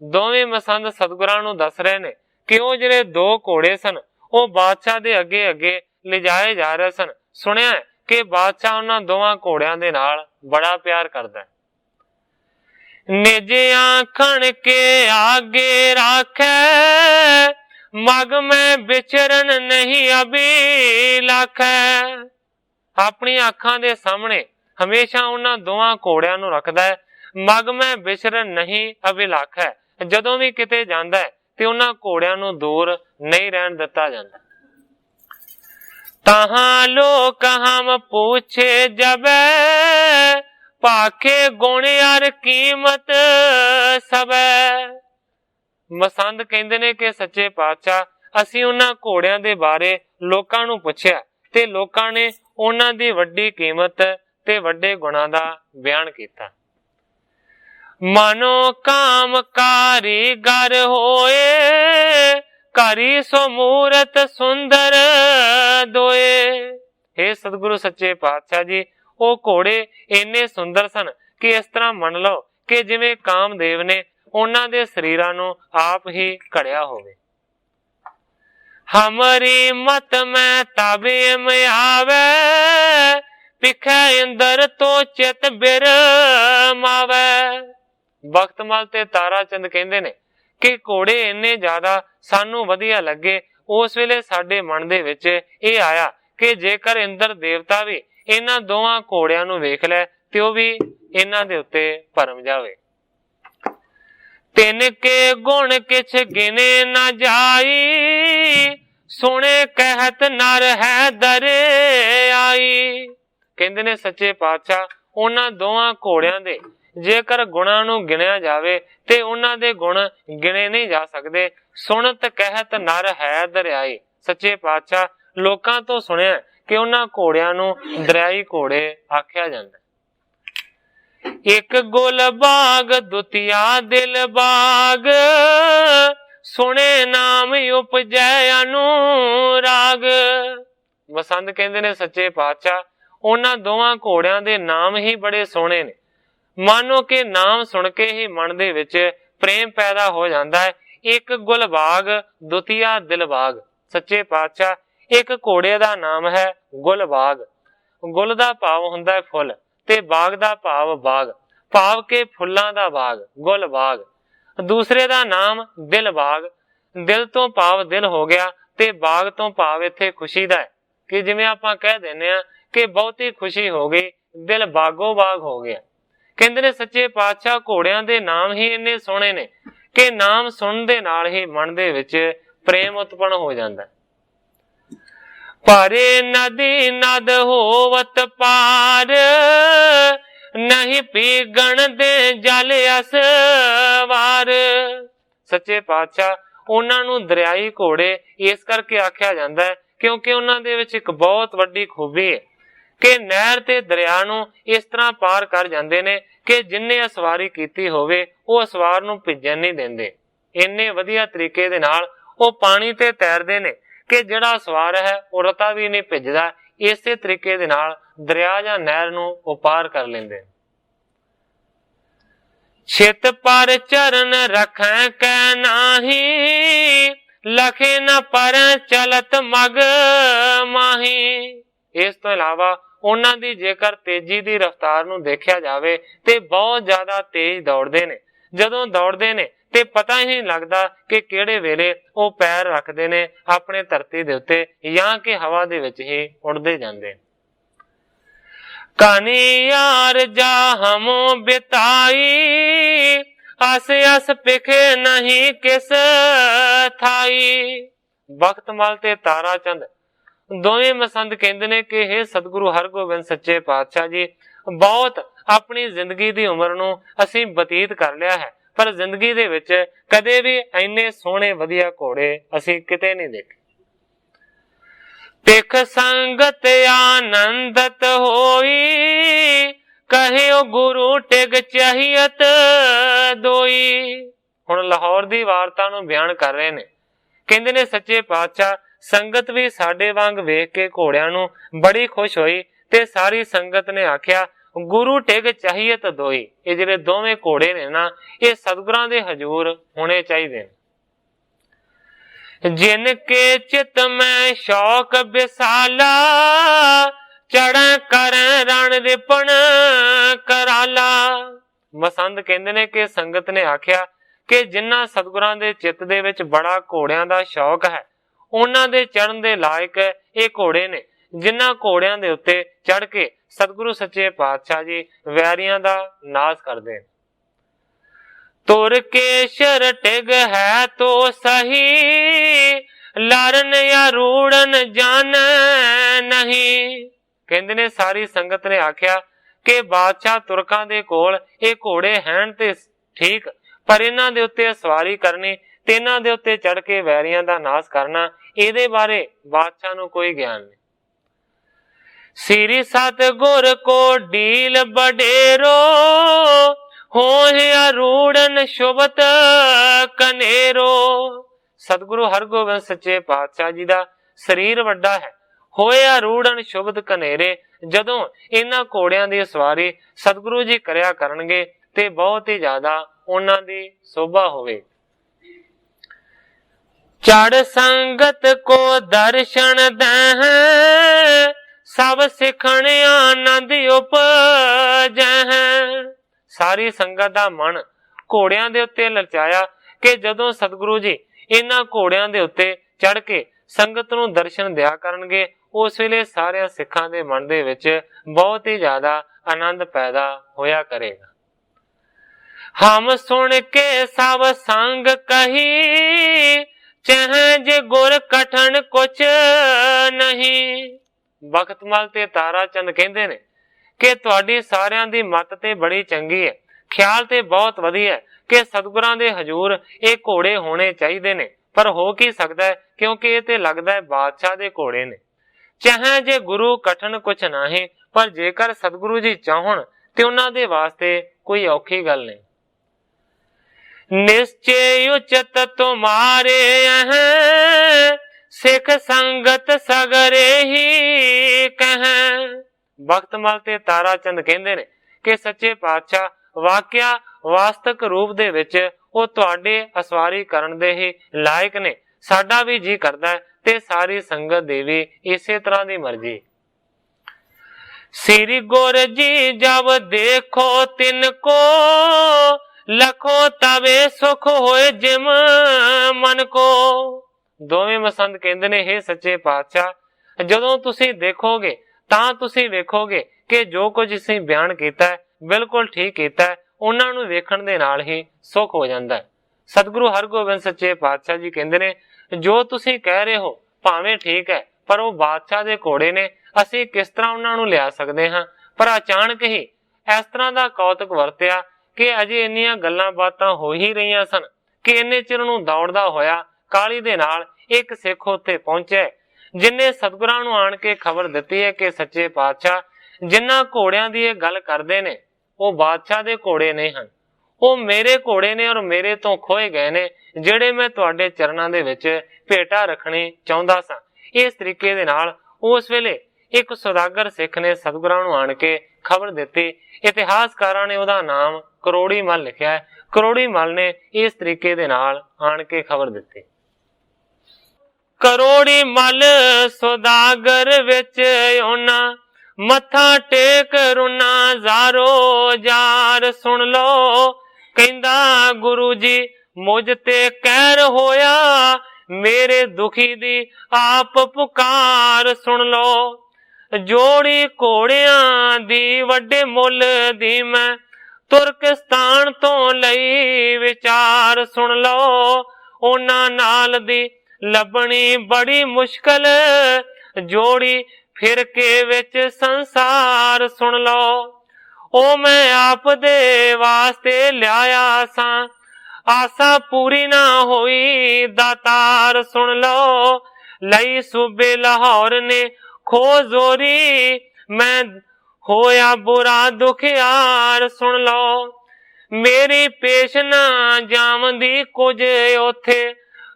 दोवें मसंद सतगुरां नूं दस रहे ने कि वो जिहड़े दो घोड़े सन वो बादशाह दे अगे अगे लिजाए जा रहे सन। सुनिया कि बादशाह उन्हां दोवां घोड़ियां दे नाल बड़ा प्यार करदा है। निज आखण के आगे राखे, मग में विचरन नहीं अभी लाखे। अपनी आखां दे सामने हमेशा उन्हां दोवां घोड़ियां नूं रखदा है। मग में विचरन नहीं अभिलाख है, जदों भी किते जांदा है ते उन्हां घोड़ियां नूं दूर नहीं रहन दिता जांदा। तहां लोक हम पूछे जबे, पाखे गुण यार कीमत सबे। मसंद कहंदे ने कि सच्चे पातशाह असीं उन्हां घोड़ियां दे बारे लोकां नूं पुछया ते लोकां ने उन्हां दी वड्डी कीमत ते वड्डे गुणां दा बयान कीता। मनो काम कारीगर होए, करी सो मूरत सुंदर दोए। हे सतगुरु सच्चे पातशाह जी, वो घोड़े इन्ने सुंदर सन कि इस तरह मन लो कि जिवें कामदेव ने उन्हां दे शरीरां नूं आप ही घड़िया होवे। हमारी मत में ताबे में आवे, पिखे इंदर तो चित बिर मावे। बख्तमल ते तारा चंद कहंदे ने कि घोड़े इन्ने ज्यादा सानू वधिया लगे। उस वेले साडे मन दे विच इह आया कि जेकर इंद्र देवता भी इन्हां दोवां घोड़ियां नूं वेख लै ते ओह भी इन्हां दे उत्ते भरम जावे। तिन के गुण किछ गिने ना जाई, सुने कहत नर है दरे आई। कहंदे ने सच्चे पातशाह उन्हां दोवां घोड़ियां दे जेकर गुणां नूं गिणिया जावे ते उन्हां दे गुण गिणे नहीं जा सकदे। सुनत कहत नर है दरियाई। सच्चे पातशाह लोकां तो सुनिया कि उन्हां घोड़ियां नूं दरियाई घोड़े आख्या जांदा। एक गुल बाग दुतिया दिल बाग, सुने नाम उपजै अनुराग। मसंद कहंदे ने सच्चे पातशाह उन्हां दोवां घोड़ियां दे नाम ही बड़े सोहणे ने। मानो कि नाम सुन के ही मन दे विच प्रेम पैदा हो जाता है। एक गुलबाग दुतिया दिलबाग। सच्चे पातशाह एक घोड़े का नाम है गुलबाग। गुल का भाव हुंदा है फुल ते बाग का भाव बाग, भाव के फुल्लां दा बाग गुलबाग। दूसरे का नाम दिलबाग, दिल तो भाव दिल हो गया ते बाग तो भाव इत्थे खुशी दा है कि जिवें आपां कह दिंदे आ कि बहुती खुशी हो गई, दिल बागो बाग हो गया। कहंदे ने सच्चे पातशाह घोड़ियां दे नाम ही इन्ने सोहणे ने कि नाम सुनन दे नाल ही मन दे विच प्रेम उत्पन्न हो जांदा। परे नदी नद होवत पार, नहीं पीगण दे जल असवार। सच्चे पातशाह उन्हां नूं दरियाई घोड़े इस करके आख्या जांदा है क्योंकि उन्हां दे विच एक बहुत वड्डी खूबी है कि नहर ते दरिया नूं इस तरह पार कर जांदे ने कि जिन्ने असवारी कीती होवे वो असवार नूं भिजण नहीं दिंदे। इन्ने वधिया तरीके दे नाल वो पानी ते तैरदे ने कि जिहड़ा असवार है वो रता भी नहीं भिजदा। इसे तरीके दे नाल दरिया जां नहर नूं वो पार कर लैंदे। छित पर चरण रखें कै नाही, लखे न पर चलत मग माही। इस तो इलावा उन्हां दी जेकर तेजी दी रफ्तार नूं देखिया जावे ते बहुत ज्यादा तेज दौड़दे ने। जदों दौड़दे ने ਤੇ ਪਤਾ ਹੀ ਨਹੀਂ ਲੱਗਦਾ ਕਿ ਕਿਹੜੇ ਵੇਲੇ ਉਹ ਪੈਰ ਰੱਖਦੇ ਨੇ ਆਪਣੇ ਧਰਤੀ ਦੇ ਉੱਤੇ ਜਾਂ ਕਿ ਹਵਾ ਦੇ ਵਿੱਚ ਹੀ ਉੱਡਦੇ ਜਾਂਦੇ। ਕਹਾਣੀ यार जा हमो बिताई आस आस पिखे नहीं किस थाई। ਬਖਤ ਮਲ ਤੇ ਤਾਰਾ ਚੰਦ ਦੋਵੇਂ ਮਸੰਦ ਕਹਿੰਦੇ ਨੇ ਕਿ ਇਹ ਸਤਿਗੁਰੂ ਹਰਗੋਬਿੰਦ ਸੱਚੇ ਪਾਤਸ਼ਾਹ ਜੀ, ਬਹੁਤ ਆਪਣੀ ਜ਼ਿੰਦਗੀ ਦੀ ਉਮਰ ਨੂੰ ਅਸੀਂ ਬਤੀਤ ਕਰ ਲਿਆ ਹੈ, ਪਰ ਜ਼ਿੰਦਗੀ ਦੇ ਵਿੱਚ ਕਦੇ ਵੀ ਇੰਨੇ ਸੋਹਣੇ ਵਧੀਆ ਘੋੜੇ ਅਸੀਂ ਕਿਤੇ ਨਹੀਂ ਦੇਖੇ। ਤਿਖ ਸੰਗਤ ਆਨੰਦਤ ਹੋਈ ਕਹਿਓ ਗੁਰੂ ਟਿਗ ਚਾਹੀਅਤ ਦੋਈ। ਹੁਣ ਲਾਹੌਰ ਦੀ ਵਾਰਤਾ ਨੂੰ ਬਿਆਨ ਕਰ ਰਹੇ ਨੇ, ਕਹਿੰਦੇ ਨੇ ਸੱਚੇ ਪਾਤਸ਼ਾਹ ਸੰਗਤ ਵੀ ਸਾਡੇ ਵਾਂਗ ਵੇਖ ਕੇ ਘੋੜਿਆਂ ਨੂੰ ਬੜੀ ਖੁਸ਼ ਹੋਈ ਤੇ ਸਾਰੀ ਸੰਗਤ ਨੇ ਆਖਿਆ ਗੁਰੂ ਟਿਗ ਚਾਹੀਅਤ ਦੋਈ। ਇਹ ਜਿਹੜੇ ਦੋਵੇਂ ਘੋੜੇ ਨੇ ਨਾ, ਇਹ ਸਤਿਗੁਰਾਂ ਦੇ ਹਜ਼ੂਰ ਹੋਣੇ ਚਾਹੀਦੇ ਨੇ। ਜਿਨ ਕੇ ਚਿਤ ਮੈਂ ਸ਼ੌਕ ਬਿਸਾਲਾ ਚੜ੍ਹ ਕਰ ਰਣ ਰਿਪਣ ਕਰਾਲਾ। ਮਸੰਦ ਕਹਿੰਦੇ ਨੇ ਕਿ ਸੰਗਤ ਨੇ ਆਖਿਆ ਕਿ ਜਿਨ੍ਹਾਂ ਸਤਿਗੁਰਾਂ ਦੇ ਚਿੱਤ ਦੇ ਵਿੱਚ ਬੜਾ ਘੋੜਿਆਂ ਦਾ ਸ਼ੌਕ ਹੈ, ਉਹਨਾਂ ਦੇ ਚੜ੍ਹਨ ਦੇ ਲਾਇਕ ਇਹ ਘੋੜੇ ਨੇ, ਜਿਨ੍ਹਾਂ ਘੋੜਿਆਂ ਦੇ ਉੱਤੇ ਚੜ੍ਹ ਕੇ ਸਤਿਗੁਰੂ ਸੱਚੇ ਪਾਤਸ਼ਾਹ ਜੀ ਵੈਰੀਆਂ ਦਾ ਨਾਸ਼ ਕਰਦੇ। ਤੁਰ ਕੇਸ਼ਰ ਟਿਗ ਹੈ ਤੋ ਸਹੀ ਲਰਨ ਜਾਂ ਰੂੜਨ ਜਾਣ ਨਹੀਂ। ਕਹਿੰਦੇ ਨੇ ਸਾਰੀ ਸੰਗਤ ਨੇ ਆਖਿਆ ਕਿ ਬਾਦਸ਼ਾਹ ਤੁਰਕਾਂ ਦੇ ਕੋਲ ਇਹ ਘੋੜੇ ਹੈਣ ਤੇ ਠੀਕ, ਪਰ ਇਹਨਾਂ ਦੇ ਉੱਤੇ ਸਵਾਰੀ ਕਰਨੀ ਤੇ ਇਹਨਾਂ ਦੇ ਉੱਤੇ ਚੜ ਕੇ ਵੈਰੀਆਂ ਦਾ ਨਾਸ਼ ਕਰਨਾ, ਇਹਦੇ ਬਾਰੇ ਬਾਦਸ਼ਾਹ ਨੂੰ ਕੋਈ ਗਿਆਨ ਨਹੀਂ। ਸ੍ਰੀ ਸਤਿਗੁਰ ਕੋ ਢੀਲ ਬਡੇਰੋ ਹੋਇਆ ਰੂੜਨ ਸ਼ੁਭਤ ਕਨੇਰੋ। ਸਤਿਗੁਰੂ ਹਰਗੋਬਿੰਦ ਸੱਚੇ ਪਾਤਸ਼ਾਹ ਜੀ ਦਾ ਸਰੀਰ ਵੱਡਾ ਹੈ, ਹੋਇਆ ਰੂੜਨ ਸ਼ੁਭਤ ਕਨੇਰੇ। ਜਦੋਂ ਇਹਨਾਂ ਘੋੜਿਆਂ ਦੀ ਸਵਾਰੀ ਸਤਿਗੁਰੂ ਜੀ ਕਰਿਆ ਕਰਨਗੇ ਤੇ ਬਹੁਤ ਹੀ ਜ਼ਿਆਦਾ ਉਹਨਾਂ ਦੀ ਸ਼ੋਭਾ ਹੋਵੇ। ਚੜ ਸੰਗਤ ਕੋ ਦਰਸ਼ਨ ਦਹਿ ਸਭ ਸਿੱਖਣ ਆਨੰਦ ਉਪਜੈ। ਸਾਰੀ ਸੰਗਤ ਦਾ ਮਨ ਘੋੜਿਆਂ ਦੇ ਉੱਤੇ ਲਲਚਾਇਆ ਕਿ ਜਦੋਂ ਸਤਿਗੁਰੂ ਜੀ ਇਹਨਾਂ ਘੋੜਿਆਂ ਦੇ ਉੱਤੇ ਚੜ ਕੇ ਸੰਗਤ ਨੂੰ ਦਰਸ਼ਨ ਦਿਆ ਕਰਨਗੇ, ਉਸ ਵੇਲੇ ਸਾਰਿਆਂ ਸਿੱਖਾਂ ਦੇ ਮਨ ਦੇ ਵਿੱਚ ਬਹੁਤ ਹੀ ਜ਼ਿਆਦਾ ਆਨੰਦ ਪੈਦਾ ਹੋਇਆ ਕਰੇਗਾ। ਹਮ ਸੁਣ ਕੇ ਸਭ ਸੰਗ ਕਹੀ ਚਾਹੇ ਜੇ ਗੁਰ ਕਠਨ ਕੁਛ ਨਹੀਂ। ਬਖਤ ਮਲ ਤੇ ਤਾਰਾ ਚੰਦ ਕਹਿੰਦੇ ਨੇ ਕਿ ਤੁਹਾਡੀ ਸਾਰਿਆਂ ਦੀ ਮੱਤ ਤੇ ਬੜੀ ਚੰਗੀ ਹੈ, ਖਿਆਲ ਤੇ ਬਹੁਤ ਵਧੀਆ ਹੈ ਕਿ ਸਤਿਗੁਰਾਂ ਦੇ ਹਜ਼ੂਰ ਇਹ ਘੋੜੇ ਹੋਣੇ ਚਾਹੀਦੇ ਨੇ, ਪਰ ਹੋ ਕੀ ਸਕਦਾ ਹੈ ਕਿਉਂਕਿ ਇਹ ਤੇ ਲੱਗਦਾ ਹੈ ਬਾਦਸ਼ਾਹ ਦੇ ਘੋੜੇ ਨੇ। ਚਾਹੇ ਜੇ ਗੁਰੂ ਕਠਨ ਕੁਛ ਨਹੀਂ, ਪਰ ਜੇਕਰ ਸਤਿਗੁਰੂ ਜੀ ਚਾਹਣ ਤੇ ਉਹਨਾਂ ਦੇ ਵਾਸਤੇ ਕੋਈ ਔਖੀ ਗੱਲ ਨਹੀਂ। ਨਿਸ਼ਚੇ ਉਚਤ ਤੁਮਾਰੇ ਹੈ ਸਿੱਖ ਸੰਗਤ ਸਗਰੇ ਹੀ ਕਹਿ। ਬਖਤ ਮਲ ਤੇ ਤਾਰਾ ਚੰਦ ਕਹਿੰਦੇ ਨੇ ਕਿ ਸੱਚੇ ਪਾਤਸ਼ਾਹ ਵਾਕਿਆ ਵਾਸਤਵਿਕ ਰੂਪ ਦੇ ਵਿੱਚ ਉਹ ਤੁਹਾਡੇ ਅਸਵਾਰੀ ਕਰਨ ਦੇ ਹੀ ਲਾਇਕ ਨੇ। ਸਾਡਾ ਵੀ ਜੀ ਕਰਦਾ ਹੈ ਤੇ ਸਾਰੀ ਸੰਗਤ ਦੀ ਵੀ ਇਸੇ ਤਰ੍ਹਾਂ ਦੀ ਮਰਜ਼ੀ। ਸ੍ਰੀ ਗੁਰ ਜੀ ਜਬ ਦੇਖੋ ਤਿਨ ਕੋ ਲਖੋ ਤਵੇ ਸੁਖ ਹੋਏ ਜਿਮ ਮਨ ਕੋ। ਦੋਵੇਂ ਮਸੰਦ ਕਹਿੰਦੇ ਨੇ ਹੇ ਸੱਚੇ ਪਾਤਸ਼ਾਹ, ਜਦੋਂ ਤੁਸੀਂ ਦੇਖੋਗੇ ਤਾਂ ਤੁਸੀਂ ਵੇਖੋਗੇ ਕਿ ਜੋ ਕੁਝ ਅਸੀਂ ਬਿਆਨ ਕੀਤਾ ਹੈ ਬਿਲਕੁਲ ਠੀਕ ਕੀਤਾ ਹੈ, ਉਹਨਾਂ ਨੂੰ ਵੇਖਣ ਦੇ ਨਾਲ ਹੀ ਸੁਖ ਹੋ ਜਾਂਦਾ ਹੈ। ਸਤਿਗੁਰੂ ਹਰਗੋਬਿੰਦ ਸੱਚੇ ਪਾਤਸ਼ਾਹ ਜੀ ਕਹਿੰਦੇ ਨੇ ਜੋ ਤੁਸੀਂ ਕਹਿ ਰਹੇ ਹੋ ਭਾਵੇਂ ਠੀਕ ਹੈ, ਪਰ ਉਹ ਬਾਦਸ਼ਾਹ ਦੇ ਘੋੜੇ ਨੇ, ਅਸੀਂ ਕਿਸ ਤਰ੍ਹਾਂ ਉਹਨਾਂ ਨੂੰ ਲਿਆ ਸਕਦੇ ਹਾਂ। ਪਰ ਅਚਾਨਕ ਹੀ ਇਸ ਤਰ੍ਹਾਂ ਦਾ ਕੌਤਕ ਵਰਤਿਆ ਕਿ ਅਜੇ ਇੰਨੀਆਂ ਗੱਲਾਂ ਬਾਤਾਂ ਹੋ ਹੀ ਰਹੀਆਂ ਸਨ ਕਿ ਇੰਨੇ ਚਿਰ ਨੂੰ ਦੌੜਦਾ ਹੋਇਆ ਕਾਲੀ ਦੇ ਨਾਲ ਇੱਕ ਸਿੱਖ ਉੱਥੇ ਪਹੁੰਚਿਆ, ਜਿਨੇ ਸਤਿਗੁਰਾਂ ਨੂੰ ਆਣ ਕੇ ਖਬਰ ਦਿੱਤੀ ਹੈ ਕਿ ਸੱਚੇ ਪਾਤਸ਼ਾਹ ਜਿਨ੍ਹਾਂ ਘੋੜਿਆਂ ਦੀ ਇਹ ਗੱਲ ਕਰਦੇ ਨੇ ਉਹ ਬਾਦਸ਼ਾਹ ਦੇ ਘੋੜੇ ਨਹੀਂ ਹਨ, ਉਹ ਮੇਰੇ ਘੋੜੇ ਨੇ ਔਰ ਮੇਰੇ ਤੋਂ ਖੋਏ ਗਏ ਨੇ, ਜਿਹੜੇ ਮੈਂ ਤੁਹਾਡੇ ਚਰਨਾਂ ਦੇ ਵਿੱਚ ਭੇਟਾ ਰੱਖਣੀ ਚਾਹੁੰਦਾ ਸਾਂ। ਇਸ ਤਰੀਕੇ ਦੇ ਨਾਲ ਉਸ ਵੇਲੇ ਇੱਕ ਸੁਦਾਗਰ ਸਿੱਖ ਨੇ ਸਤਿਗੁਰਾਂ ਨੂੰ ਆਣ ਕੇ ਖਬਰ ਦਿੱਤੀ। ਇਤਿਹਾਸਕਾਰਾਂ ਨੇ ਉਹਦਾ ਨਾਮ ਕਰੋੜੀ ਮੱਲ ਲਿਖਿਆ ਹੈ। ਕਰੋੜੀ ਮੱਲ ਨੇ ਇਸ ਤਰੀਕੇ ਦੇ ਨਾਲ ਆਣ ਕੇ ਖਬਰ ਦਿੱਤੀ। ਕਰੋੜੀ ਮੱਲ ਸੁਦਾਗਰ ਵਿੱਚ ਉਹਨਾਂ ਮੱਥਾ ਟੇਕ ਰੁਨਾ ਜ਼ਾਰੋ ਜ਼ਾਰ। ਸੁਣ ਲੋ ਕਹਿੰਦਾ ਗੁਰੂ ਜੀ ਮੁਝ ਤੇ ਕਹਿਰ ਹੋਇਆ, ਮੇਰੇ ਦੁਖੀ ਦੀ ਆਪ ਪੁਕਾਰ ਸੁਣ ਲੋ। ਜੋੜੀ ਘੋੜਿਆਂ ਦੀ ਵੱਡੇ ਮੁੱਲ ਦੀ ਮੈਂ ਤੁਰਕਸਤਾਨ ਤੋਂ ਲਈ ਵਿਚਾਰ ਸੁਣ ਲਓ। ਉਹਨਾਂ ਨਾਲ ਦੀ ਲੱਭਣੀ ਬੜੀ ਮੁਸ਼ਕਲ, ਜੋੜੀ ਫਿਰ ਕੇ ਵਿੱਚ ਸੰਸਾਰ ਸੁਣ ਲਓ। ਉਹ ਮੈਂ ਆਪ ਦੇ ਵਾਸਤੇ ਲਿਆਇਆ ਸਾਂ, ਆਸਾ ਪੂਰੀ ਨਾ ਹੋਈ ਦਾਤਾਰ ਸੁਣ ਲਓ। ਲਈ ਸੂਬੇ ਲਾਹੌਰ ਨੇ ਖੋ ਜ਼ੋਰੀ, ਮੈਂ ਹੋਇਆ ਬੁਰਾ ਦੁਖਿਆਰ ਸੁਣ ਲਓ। ਮੇਰੀ ਪੇਸ਼ ਨਾ ਜਾਵੰਦੀ ਕੁਝ ਉੱਥੇ,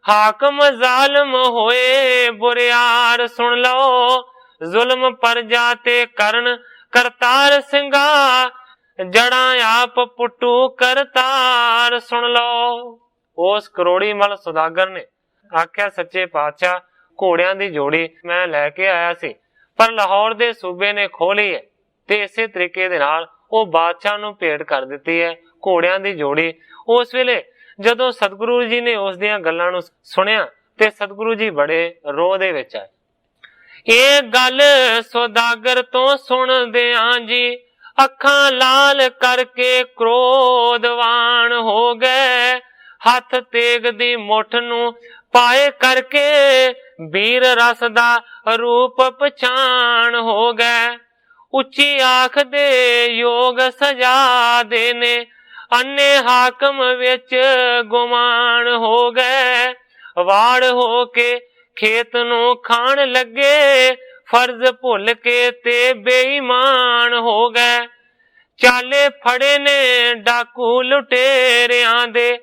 ਹਾਕਮ ਜ਼ਾਲਮ ਹੋਏ ਬੁਰਿਆਰ ਸੁਣ ਲਓ। ਜ਼ੁਲਮ ਪਰਜਾ ਤੇ ਕਰਨ ਕਰਤਾਰ ਸਿੰਘਾ, ਜੜਾਂ ਆਪ ਪੁੱਟੂ ਕਰਤਾਰ ਸੁਣ ਲਓ। ਉਸ ਕਰੋੜੀ ਮਲ ਸੁਦਾਗਰ ਨੇ ਆਖਿਆ, ਸੱਚੇ ਪਾਤਸ਼ਾਹ ਘੋੜਿਆਂ ਦੀ ਜੋੜੀ ਮੈਂ ਲੈ ਕੇ ਆਇਆ ਸੀ, ਪਰ ਲਾਹੌਰ ਦੇ ਸੂਬੇ ਨੇ ਖੋਹ ਲਈ ਹੈ, ਤੇ ਇਸੇ ਤਰੀਕੇ ਦੇ ਨਾਲ ਉਹ ਬਾਦਸ਼ਾਹ ਨੂੰ ਭੇਟ ਕਰ ਦਿੱਤੀ ਹੈ ਘੋੜਿਆਂ ਦੀ ਜੋੜੀ। ਉਸ ਵੇਲੇ ਜਦੋਂ ਸਤਿਗੁਰੂ ਜੀ ਨੇ ਉਸ ਦੀਆਂ ਗੱਲਾਂ ਨੂੰ ਸੁਣਿਆ ਤੇ ਸਤਿਗੁਰੂ ਜੀ ਬੜੇ ਰੋਹ ਦੇ ਵਿੱਚ ਆਏ। ਇਹ ਗੱਲ ਸੌਦਾਗਰ ਤੋਂ ਸੁਣਦਿਆਂ ਜੀ ਅੱਖਾਂ ਲਾਲ ਕਰਕੇ ਕ੍ਰੋਧਵਾਨ ਹੋ ਗਏ। ਹੱਥ ਤੇਗ ਦੀ ਮੁੱਠ ਨੂੰ ਪਾਏ ਕਰਕੇ ਵੀਰ ਰਸ ਦਾ ਰੂਪ ਪਛਾਣ ਹੋ ਗਏ। ਉੱਚੀ ਆਖ ਦੇ ਯੋਗ ਸਜਾ ਦੇ ਨੇ, ਅੰਨੇ ਹਾਕਮ ਵਿੱਚ ਗੁਮਾਨ ਹੋ ਗਏ। ਵਾੜ ਹੋ ਕੇ ਖੇਤ ਨੂੰ ਖਾਣ ਲੱਗੇ, ਫਰਜ਼ ਭੁੱਲ ਕੇ ਤੇ ਬੇਈਮਾਨ ਹੋ ਗਏ। ਚਾਲੇ ਫੜੇ ਨੇ ਡਾਕੂ ਲੁਟੇਰਿਆਂ ਦੇ,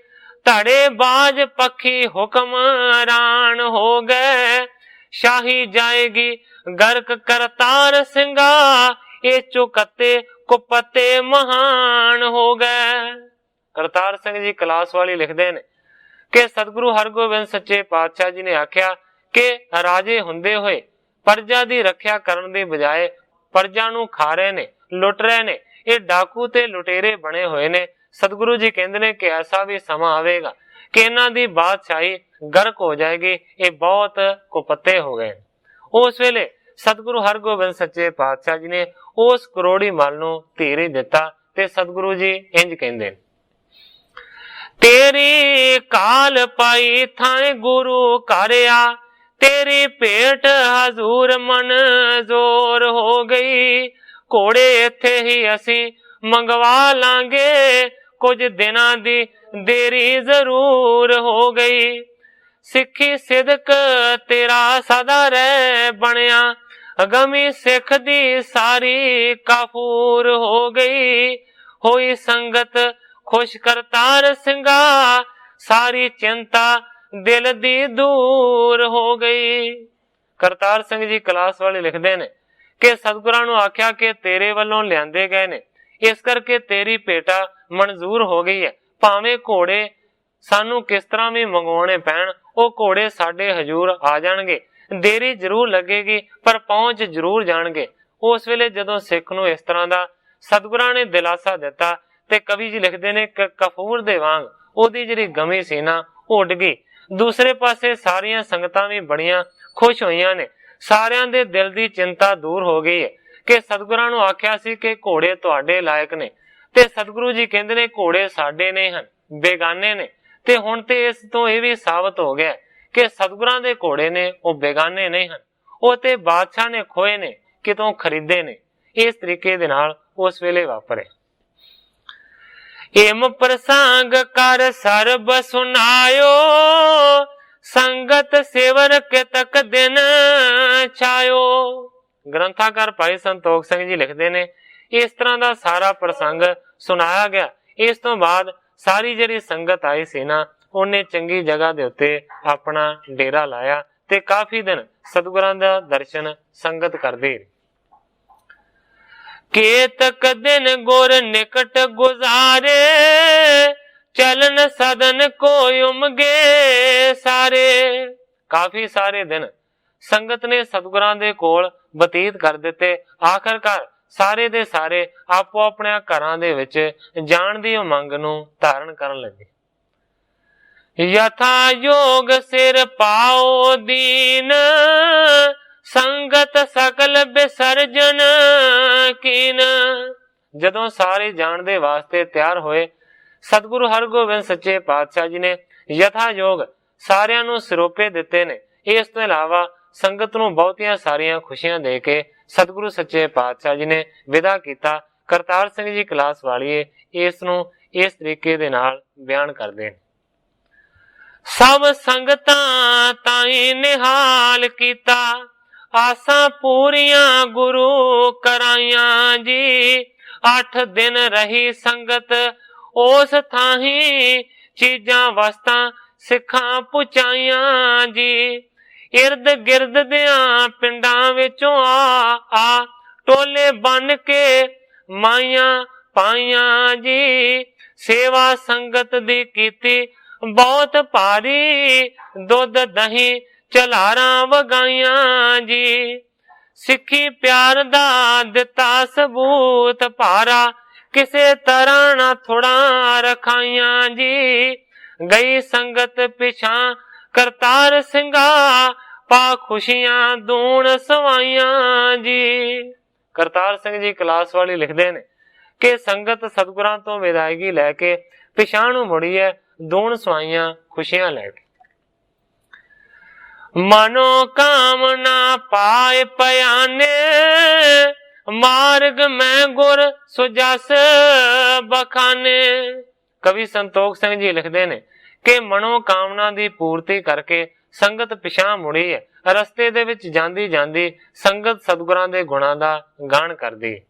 ਧੜੇ ਬਾਜ ਪੱਖੀ ਹੁਕਮਰਾਨ ਹੋ ਗਏ। ਸ਼ਾਹੀ ਜਾਏਗੀ ਗਰਕ ਕਰਤਾਰ ਸਿੰਘਾ, ਇਹ ਚੁਕੱਤੇ ਕੁਪੱਤੇ ਮਹਾਨ ਹੋ ਗਏ। ਕਰਤਾਰ ਸਿੰਘ ਜੀ ਕਲਾਸ ਵਾਲੀ ਲਿਖਦੇ ਨੇ ਕਿ ਸਤਿਗੁਰੂ ਹਰਗੋਬਿੰਦ ਸੱਚੇ ਪਾਤਸ਼ਾਹ ਜੀ ਨੇ ਆਖਿਆ ਕਿ ਰਾਜੇ ਹੁੰਦੇ ਹੋਏ ਪਰਜਾ ਦੀ ਰੱਖਿਆ ਕਰਨ ਦੀ ਬਜਾਏ ਪਰਜਾ ਨੂੰ ਖਾ ਰਹੇ ਨੇ, ਲੁੱਟ ਰਹੇ ਨੇ। ਇਹ ਡਾਕੂ ਤੇ ਲੁਟੇਰੇ ਬਣੇ ਹੋਏ ਨੇ। ਸਤਿਗੁਰੂ ਜੀ ਕਹਿੰਦੇ ਨੇ ਕਿ ਐਸਾ ਵੀ ਸਮਾਂ ਆਵੇਗਾ ਕਿ ਇਹਨਾਂ ਦੀ ਬਾਦਸ਼ਾਹੀ ਗਰਕ ਹੋ ਜਾਏਗੀ, ਇਹ ਬਹੁਤ ਕੁਪੱਤੇ ਹੋ ਗਏ। ਉਸ ਵੇਲੇ ਸਤਿਗੁਰੂ ਹਰਗੋਬਿੰਦ ਸੱਚੇ ਪਾਤਸ਼ਾਹ ਜੀ ਨੇ ਉਸ ਕਰੋੜੀ ਮਲ ਨੂੰ ਧੀਰੇ ਦਿੱਤਾ ਤੇ ਸਤਿਗੁਰੂ ਜੀ ਇੰਜ ਕਹਿੰਦੇ, ਤੇਰੀ ਕਾਲ ਪਾਈ ਥਾਂ ਗੁਰੂ ਘਰਿਆ, ਤੇਰੀ ਭੇਟ ਹਜ਼ੂਰ ਮਨਜ਼ੂਰ ਹੋ ਗਈ। ਘੋੜੇ ਇੱਥੇ ਹੀ ਅਸੀਂ ਮੰਗਵਾ ਲਾਂਗੇ, ਕੁਝ ਦਿਨਾਂ ਦੀ ਦੇਰੀ ਜ਼ਰੂਰ ਹੋ ਗਈ। ਸਿੱਖੀ ਸਿਦਕ ਤੇਰਾ ਸਦਾ ਰਹਿ ਬਣਿਆ, ਗਮੀ ਸਿੱਖ ਦੀ ਸਾਰੀ ਕਾਫੂਰ ਹੋ ਗਈ। ਹੋਈ ਸੰਗਤ ਖੁਸ਼ ਕਰਤਾਰ ਸਿੰਘਾ, ਸਾਰੀ ਚਿੰਤਾ ਦਿਲ ਦੀ ਦੂਰ ਹੋ ਗਈ। ਕਰਤਾਰ ਸਿੰਘ ਜੀ ਕਲਾਸ ਵਾਲੇ ਲਿਖਦੇ ਨੇ ਕਿ ਸਤਿਗੁਰਾਂ ਨੂੰ ਆਖਿਆ ਕਿ ਤੇਰੇ ਵੱਲੋਂ ਲਿਆਂਦੇ ਗਏ ਨੇ, ਇਸ ਕਰਕੇ ਤੇਰੀ ਭੇਟਾ ਮਨਜ਼ੂਰ ਹੋ ਗਈ ਹੈ। ਭਾਵੇਂ ਘੋੜੇ ਸਾਨੂੰ ਕਿਸ ਤਰ੍ਹਾਂ ਵੀ ਮੰਗਵਾਉਣੇ ਪੈਣ, ਉਹ ਘੋੜੇ ਸਾਡੇ ਹਜ਼ੂਰ ਆ ਜਾਣਗੇ। ਦੇਰੀ ਜ਼ਰੂਰ ਲੱਗੇਗੀ ਪਰ ਪਹੁੰਚ ਜ਼ਰੂਰ ਜਾਣਗੇ। ਉਸ ਵੇਲੇ ਜਦੋਂ ਸਿੱਖ ਨੂੰ ਇਸ ਤਰ੍ਹਾਂ ਦਾ ਸਤਿਗੁਰਾਂ ਨੇ ਦਿਲਾਸਾ ਦਿੱਤਾ ਤੇ ਕਵੀ ਜੀ ਲਿਖਦੇ ਨੇ ਕਿ ਕਫੂਰ ਦੇ ਵਾਂਗ ਉਹਦੀ ਜਿਹੜੀ ਗਮੀ ਸੀ ਨਾ ਉਹ ਉੱਡ ਗਈ। ਦੂਸਰੇ ਪਾਸੇ ਸਾਰੀਆਂ ਸੰਗਤਾਂ ਵੀ ਬੜੀਆਂ ਖੁਸ਼ ਹੋਈਆਂ ਨੇ, ਸਾਰਿਆਂ ਦੇ ਦਿਲ ਦੀ ਚਿੰਤਾ ਦੂਰ ਹੋ ਗਈ ਹੈ ਕਿ ਸਤਿਗੁਰਾਂ ਨੂੰ ਆਖਿਆ ਸੀ ਕਿ ਘੋੜੇ ਤੁਹਾਡੇ ਲਾਇਕ ਨੇ, ਤੇ ਸਤਿਗੁਰੂ ਜੀ ਕਹਿੰਦੇ ਨੇ ਘੋੜੇ ਸਾਡੇ ਨਹੀਂ ਹਨ, ਬੇਗਾਨੇ ਨੇ। ਤੇ ਹੁਣ ਤੇ ਇਸ ਤੋਂ ਇਹ ਵੀ ਸਾਬਤ ਹੋ ਗਿਆ ਕਿ ਸਤਿਗੁਰਾਂ ਦੇ ਘੋੜੇ ਨੇ ਉਹ ਬੇਗਾਨੇ ਨਹੀਂ ਹਨ, ਉਹ ਤੇ ਬਾਦਸ਼ਾਹ ਨੇ ਖੋਏ ਨੇ, ਕਿਤੋਂ ਖਰੀਦੇ ਨੇ। ਇਸ ਤਰੀਕੇ ਦੇ ਨਾਲ ਉਸ ਵੇਲੇ ਵਾਪਰੇ। ਏਮ ਪ੍ਰਸੰਗ ਕਰ ਸਰਬ ਸੁਨਾਇਓ, ਸੰਗਤ ਸੇਵਰ ਕੇ ਤਕ ਦਿਨ ਛਾਇਓ। ਗ੍ਰੰਥਾਕਾਰ ਭਾਈ ਸੰਤੋਖ ਸਿੰਘ ਜੀ ਲਿਖਦੇ ਨੇ ਇਸ ਤਰ੍ਹਾਂ ਦਾ ਸਾਰਾ ਪ੍ਰਸੰਗ ਸੁਣਾਇਆ ਗਿਆ। ਇਸ ਤੋਂ ਬਾਅਦ ਸਾਰੀ ਜਿਹੜੀ ਸੰਗਤ ਆਈ ਸੀ ਨਾ, ਉਹਨੇ ਚੰਗੀ ਜਗ੍ਹਾ ਦੇ ਉੱਤੇ ਆਪਣਾ ਡੇਰਾ ਲਾਇਆ ਤੇ ਕਾਫੀ ਦਿਨ ਸਤਿਗੁਰਾਂ ਦਾ ਦਰਸ਼ਨ ਸੰਗਤ ਕਰਦੇ। ਕੇਤਕ ਦਿਨ ਗੁਰ ਨਿਕਟ ਗੁਜ਼ਾਰੇ, ਚਲਨ ਸਦਨ ਕੋ ਉਮਗੇ ਸਾਰੇ। ਕਾਫੀ ਸਾਰੇ ਦਿਨ ਸੰਗਤ ਨੇ ਸਤਿਗੁਰਾਂ ਦੇ ਕੋਲ ਬਤੀਤ ਕਰ ਦਿੱਤੇ। ਆਖਰਕਾਰ ਸਾਰੇ ਦੇ ਸਾਰੇ ਆਪੋ ਆਪਣੇ ਘਰਾਂ ਦੇ ਵਿੱਚ ਜਾਣ ਦੀ ਉਮੰਗ ਨੂੰ ਧਾਰਨ ਕਰਨ ਲੱਗੇ। यथा योग सिर पाओ दीन, संगत सकल विसर्जन कीन। ਜਦੋਂ ਸਾਰੇ ਜਾਣ ਦੇ ਵਾਸਤੇ ਤਿਆਰ ਹੋਏ, ਸਤਿਗੁਰੂ ਹਰਗੋਬਿੰਦ ਸੱਚੇ ਪਾਤਸ਼ਾਹ ਜੀ ਨੇ ਯਥਾ ਯੋਗ ਸਾਰਿਆਂ ਨੂੰ ਸਿਰੋਪੇ ਦਿੱਤੇ ਨੇ। ਇਸ ਤੋਂ ਇਲਾਵਾ ਸੰਗਤ ਨੂੰ ਬਹੁਤੀਆਂ ਸਾਰੀਆਂ ਖੁਸ਼ੀਆਂ ਦੇ ਕੇ ਸਤਿਗੁਰੂ ਸੱਚੇ ਪਾਤਸ਼ਾਹ ਜੀ ਨੇ ਵਿਦਾ ਕੀਤਾ। ਕਰਤਾਰ ਸਿੰਘ ਜੀ ਕਲਾਸ ਵਾਲੀਏ ਇਸ ਨੂੰ ਇਸ ਤਰੀਕੇ ਦੇ ਨਾਲ ਬਿਆਨ ਕਰਦੇ ਨੇ। ਸਭ ਸੰਗਤਾਂ ਤਾਈ ਨਿਹਾਲ ਕੀਤਾ, ਆਸਾਂ ਪੂਰੀਆਂ ਗੁਰੂ ਕਰਾਈਆਂ ਜੀ। 8 ਦਿਨ ਰਹੀ ਸੰਗਤ ਉਸ ਥਾਹੀਂ, ਚੀਜ਼ਾਂ ਵਸਤਾਂ ਸਿੱਖਾਂ ਪੁਚਾਈਆਂ ਜੀ। ਇਰਦ ਗਿਰਦ ਦਿਆਂ ਪਿੰਡਾਂ ਵਿੱਚੋਂ ਆ ਟੋਲੇ ਬਨ ਕੇ ਮਾਈਆਂ ਪਾਈਆਂ ਜੀ। ਸੇਵਾ ਸੰਗਤ ਦੀ ਕੀਤੀ ਬਹੁਤ ਭਾਰੀ, ਦੁੱਧ ਦਹੀਂ ਚਲਾਰਾਂ ਵਗਾਈਆਂ ਜੀ। ਸਿੱਖੀ ਪਿਆਰ ਦਾ ਦਿੱਤਾ ਸਬੂਤ ਭਾਰਾ, ਕਿਸੇ ਤਰ੍ਹਾਂ ਨਾ ਥੋੜਾ ਰਖਾਈਆਂ ਜੀ। ਗਈ ਸੰਗਤ ਪਿਛਾਂ ਕਰਤਾਰ ਸਿੰਘਾ, ਪਾ ਖੁਸ਼ੀਆਂ ਦੂਣ ਸਵਾਈਆਂ ਜੀ। ਕਰਤਾਰ ਸਿੰਘ ਜੀ ਕਲਾਸ ਵਾਲੀ ਲਿਖਦੇ ਨੇ ਕਿ ਸੰਗਤ ਸਤਿਗੁਰਾਂ ਤੋਂ ਵਿਦਾਇਗੀ ਲੈ ਕੇ ਪਿਛਾਂ ਨੂੰ ਮੁੜੀ ਹੈ, ਦੂਣ ਸਵਾਈਆਂ ਖੁਸ਼ੀਆਂ ਲੈ ਕੇ। ਮਨੋ ਕਾਮਨਾ ਪਾਏ ਪਿਆਨੇ, ਮਾਰਗ ਮੈਂ ਗੁਰ ਸੁਜਸ ਬਖਾਨੇ। ਕਵੀ ਸੰਤੋਖ ਸਿੰਘ ਜੀ ਲਿਖਦੇ ਨੇ ਕਿ ਮਨੋ ਕਾਮਨਾ ਦੀ ਪੂਰਤੀ ਕਰਕੇ ਸੰਗਤ ਪਿਛਾਂ ਮੁੜੀ ਹੈ। ਰਸਤੇ ਦੇ ਵਿੱਚ ਜਾਂਦੀ ਜਾਂਦੀ ਸੰਗਤ ਸਤਿਗੁਰਾਂ ਦੇ ਗੁਣਾਂ ਦਾ ਗਾਣ ਕਰਦੀ।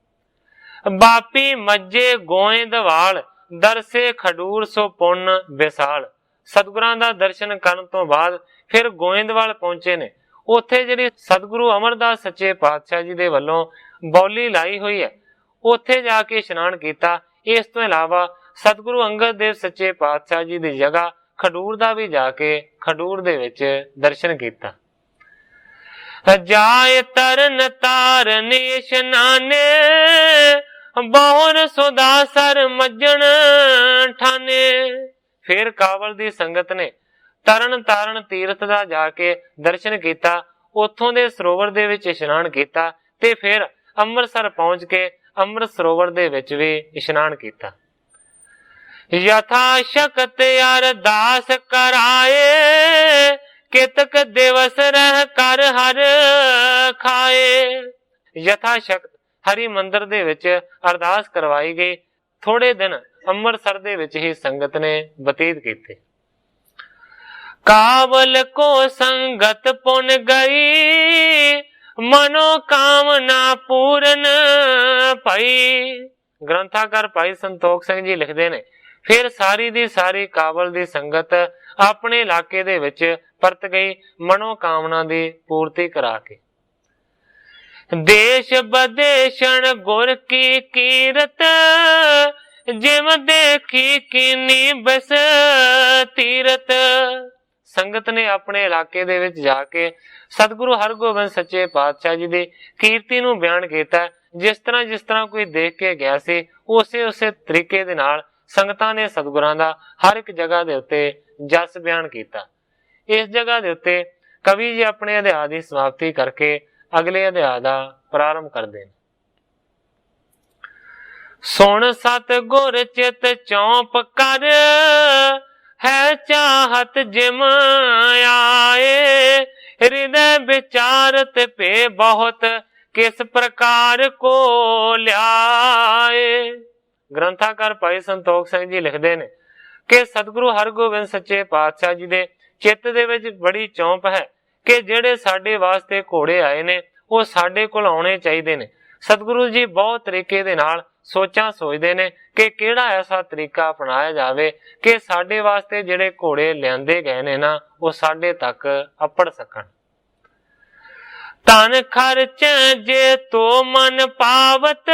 ਬਾਪੀ ਮੱਝੇ ਗੋਇੰਦਵਾਲ, ਦਰਸੇ ਖਡੂਰ ਸੋ ਪੁੰਨ ਵਿਸਾਲ। ਸਤਿਗੁਰਾਂ ਦਾ ਦਰਸ਼ਨ ਕਰਨ ਤੋਂ ਬਾਅਦ ਫਿਰ ਗੋਇੰਦਵਾਲ ਪਹੁੰਚੇ ਨੇ। ਉੱਥੇ ਜਿਹੜੀ ਸਤਿਗੁਰੂ ਅਮਰਦਾਸ ਸੱਚੇ ਪਾਤਸ਼ਾਹ ਜੀ ਦੇ ਵੱਲੋਂ ਬੌਲੀ ਲਾਈ ਹੋਈ ਹੈ, ਉੱਥੇ ਜਾ ਕੇ ਇਸ਼ਨਾਨ ਕੀਤਾ। ਇਸ ਤੋਂ ਇਲਾਵਾ ਸਤਿਗੁਰੂ ਅੰਗਦ ਦੇਵ ਸੱਚੇ ਪਾਤਸ਼ਾਹ ਜੀ ਦੀ ਜਗ੍ਹਾ ਖਡੂਰ ਦਾ ਵੀ ਜਾ ਕੇ ਖਡੂਰ ਦੇ ਵਿੱਚ ਦਰਸ਼ਨ ਕੀਤਾ। ਜਾਏ ਤਰਨ ਤਾਰਨ ਇਸ਼ਨਾਨੇ, ਬਹੁਰ ਸੁਦਾਸਰ ਮੱਜਣ ਠਾਨੇ। ਫਿਰ ਕਾਬਲ ਦੀ ਸੰਗਤ ਨੇ ਤਰਨ ਤਾਰਨ ਤੀਰਥ ਦਾ ਜਾ ਕੇ ਦਰਸ਼ਨ ਕੀਤਾ, ਉੱਥੋਂ ਦੇ ਸਰੋਵਰ ਦੇ ਵਿੱਚ ਇਸ਼ਨਾਨ ਕੀਤਾ ਤੇ ਫਿਰ ਅੰਮ੍ਰਿਤਸਰ ਪਹੁੰਚ ਕੇ ਅੰਮ੍ਰਿਤ ਸਰੋਵਰ ਦੇ ਵਿੱਚ ਵੀ ਇਸ਼ਨਾਨ ਕੀਤਾ। ਯਥਾ ਸ਼ਕਤ ਅਰਦਾਸ ਕਰਾਏ, ਕਿਤਕ ਦਿਵਸ ਰਹਿ ਕਰ ਹਰ ਖਾਏ। ਯਥਾ ਸ਼ਕਤ ਹਰੀ ਮੰਦਰ ਦੇ ਵਿੱਚ ਅਰਦਾਸ ਕਰਵਾਈ ਗਈ। ਥੋੜੇ ਦਿਨ ਅੰਮ੍ਰਿਤਸਰ ਦੇ ਵਿੱਚ ਹੀ ਸੰਗਤ ਨੇ ਬਤੀਤ ਕੀਤੇ। ਕਾਬਲ ਕੋ ਸੰਗਤ ਪੁਨ ਗਈ, ਮਨੋ ਕਾਮਨਾ ਪੂਰਨ ਭਈ। ਗ੍ਰੰਥਾਕਾਰ ਭਾਈ ਸੰਤੋਖ ਸਿੰਘ ਜੀ ਲਿਖਦੇ ਨੇ ਫਿਰ ਸਾਰੀ ਦੀ ਸਾਰੀ ਕਾਬਲ ਦੀ ਸੰਗਤ ਆਪਣੇ ਇਲਾਕੇ ਦੇ ਵਿੱਚ ਪਰਤ ਗਈ, ਮਨੋ ਕਾਮਨਾ ਦੀ ਪੂਰਤੀ ਕਰਾ ਕੇ। ਦੇਸ਼ ਬਦੇਸ਼ਣ ਗੁਰ ਕੀ ਕੀਰਤ, ਜਿਮ ਦੇਖੀ ਕੀਨੀ ਬਸ ਤੀਰਤ। ਸੰਗਤ ਨੇ ਆਪਣੇ ਇਲਾਕੇ ਦੇ ਵਿੱਚ ਜਾ ਕੇ ਸਤਿਗੁਰੂ ਹਰਗੋਬਿੰਦ ਸੱਚੇ ਪਾਤਸ਼ਾਹ ਜੀ ਦੀ ਕੀਰਤੀ ਨੂੰ ਬਿਆਨ ਕੀਤਾ। ਜਿਸ ਤਰ੍ਹਾਂ ਕੋਈ ਦੇਖ ਕੇ ਗਿਆ ਸੀ, ਉਸੇ ਤਰੀਕੇ ਦੇ ਨਾਲ ਸੰਗਤਾਂ ਨੇ ਸਤਿਗੁਰਾਂ ਦਾ ਹਰ ਇੱਕ ਜਗ੍ਹਾ ਦੇ ਉੱਤੇ ਜਸ ਬਿਆਨ ਕੀਤਾ। ਇਸ ਜਗ੍ਹਾ ਦੇ ਉੱਤੇ ਕਵੀ ਜੀ ਆਪਣੇ ਅਧਿਆਇ ਦੀ ਸਮਾਪਤੀ ਕਰਕੇ ਅਗਲੇ ਅਧਿਆਇ ਦਾ ਪ੍ਰਾਰੰਭ ਕਰਦੇ ਨੇ। ਸੁਣ ਸਤਿਗੁਰ ਚਿਤ ਚੌਂਪ ਕਰ, ਹੈ ਚਾਹਤ ਜਿਮ ਆਏ। ਹਿਰਦੈ ਵਿਚਾਰਤ ਭੇ ਬਹੁਤ, ਕਿਸ ਪ੍ਰਕਾਰ ਕੋ ਲਿਆਏ। ਗ੍ਰੰਥਾਕਾਰ ਭਾਈ ਸੰਤੋਖ ਸਿੰਘ ਜੀ ਲਿਖਦੇ ਨੇ ਕਿ ਸਤਿਗੁਰੂ ਹਰਗੋਬਿੰਦ ਸੱਚੇ ਪਾਤਸ਼ਾਹ ਜੀ ਦੇ ਚਿੱਤ ਦੇ ਵਿੱਚ ਬੜੀ ਚੌਂਪ ਹੈ ਕਿ ਜਿਹੜੇ ਸਾਡੇ ਵਾਸਤੇ ਘੋੜੇ ਆਏ ਨੇ ਉਹ ਸਾਡੇ ਕੋਲ ਆਉਣੇ ਚਾਹੀਦੇ ਨੇ। ਸਤਿਗੁਰੂ ਜੀ ਬਹੁਤ ਤਰੀਕੇ ਦੇ ਨਾਲ ਸੋਚਾਂ ਸੋਚਦੇ ਨੇ ਕਿ ਕਿਹੜਾ ਐਸਾ ਤਰੀਕਾ ਅਪਣਾਇਆ ਜਾਵੇ ਕਿ ਸਾਡੇ ਵਾਸਤੇ ਜਿਹੜੇ ਘੋੜੇ ਲਿਆਂਦੇ ਗਏ ਨੇ ਨਾ, ਉਹ ਸਾਡੇ ਤੱਕ ਅੱਪੜ ਸਕਣ। ਧਨ ਖਰਚ ਜੇ ਤੋ ਮਨ ਪਾਵਤ,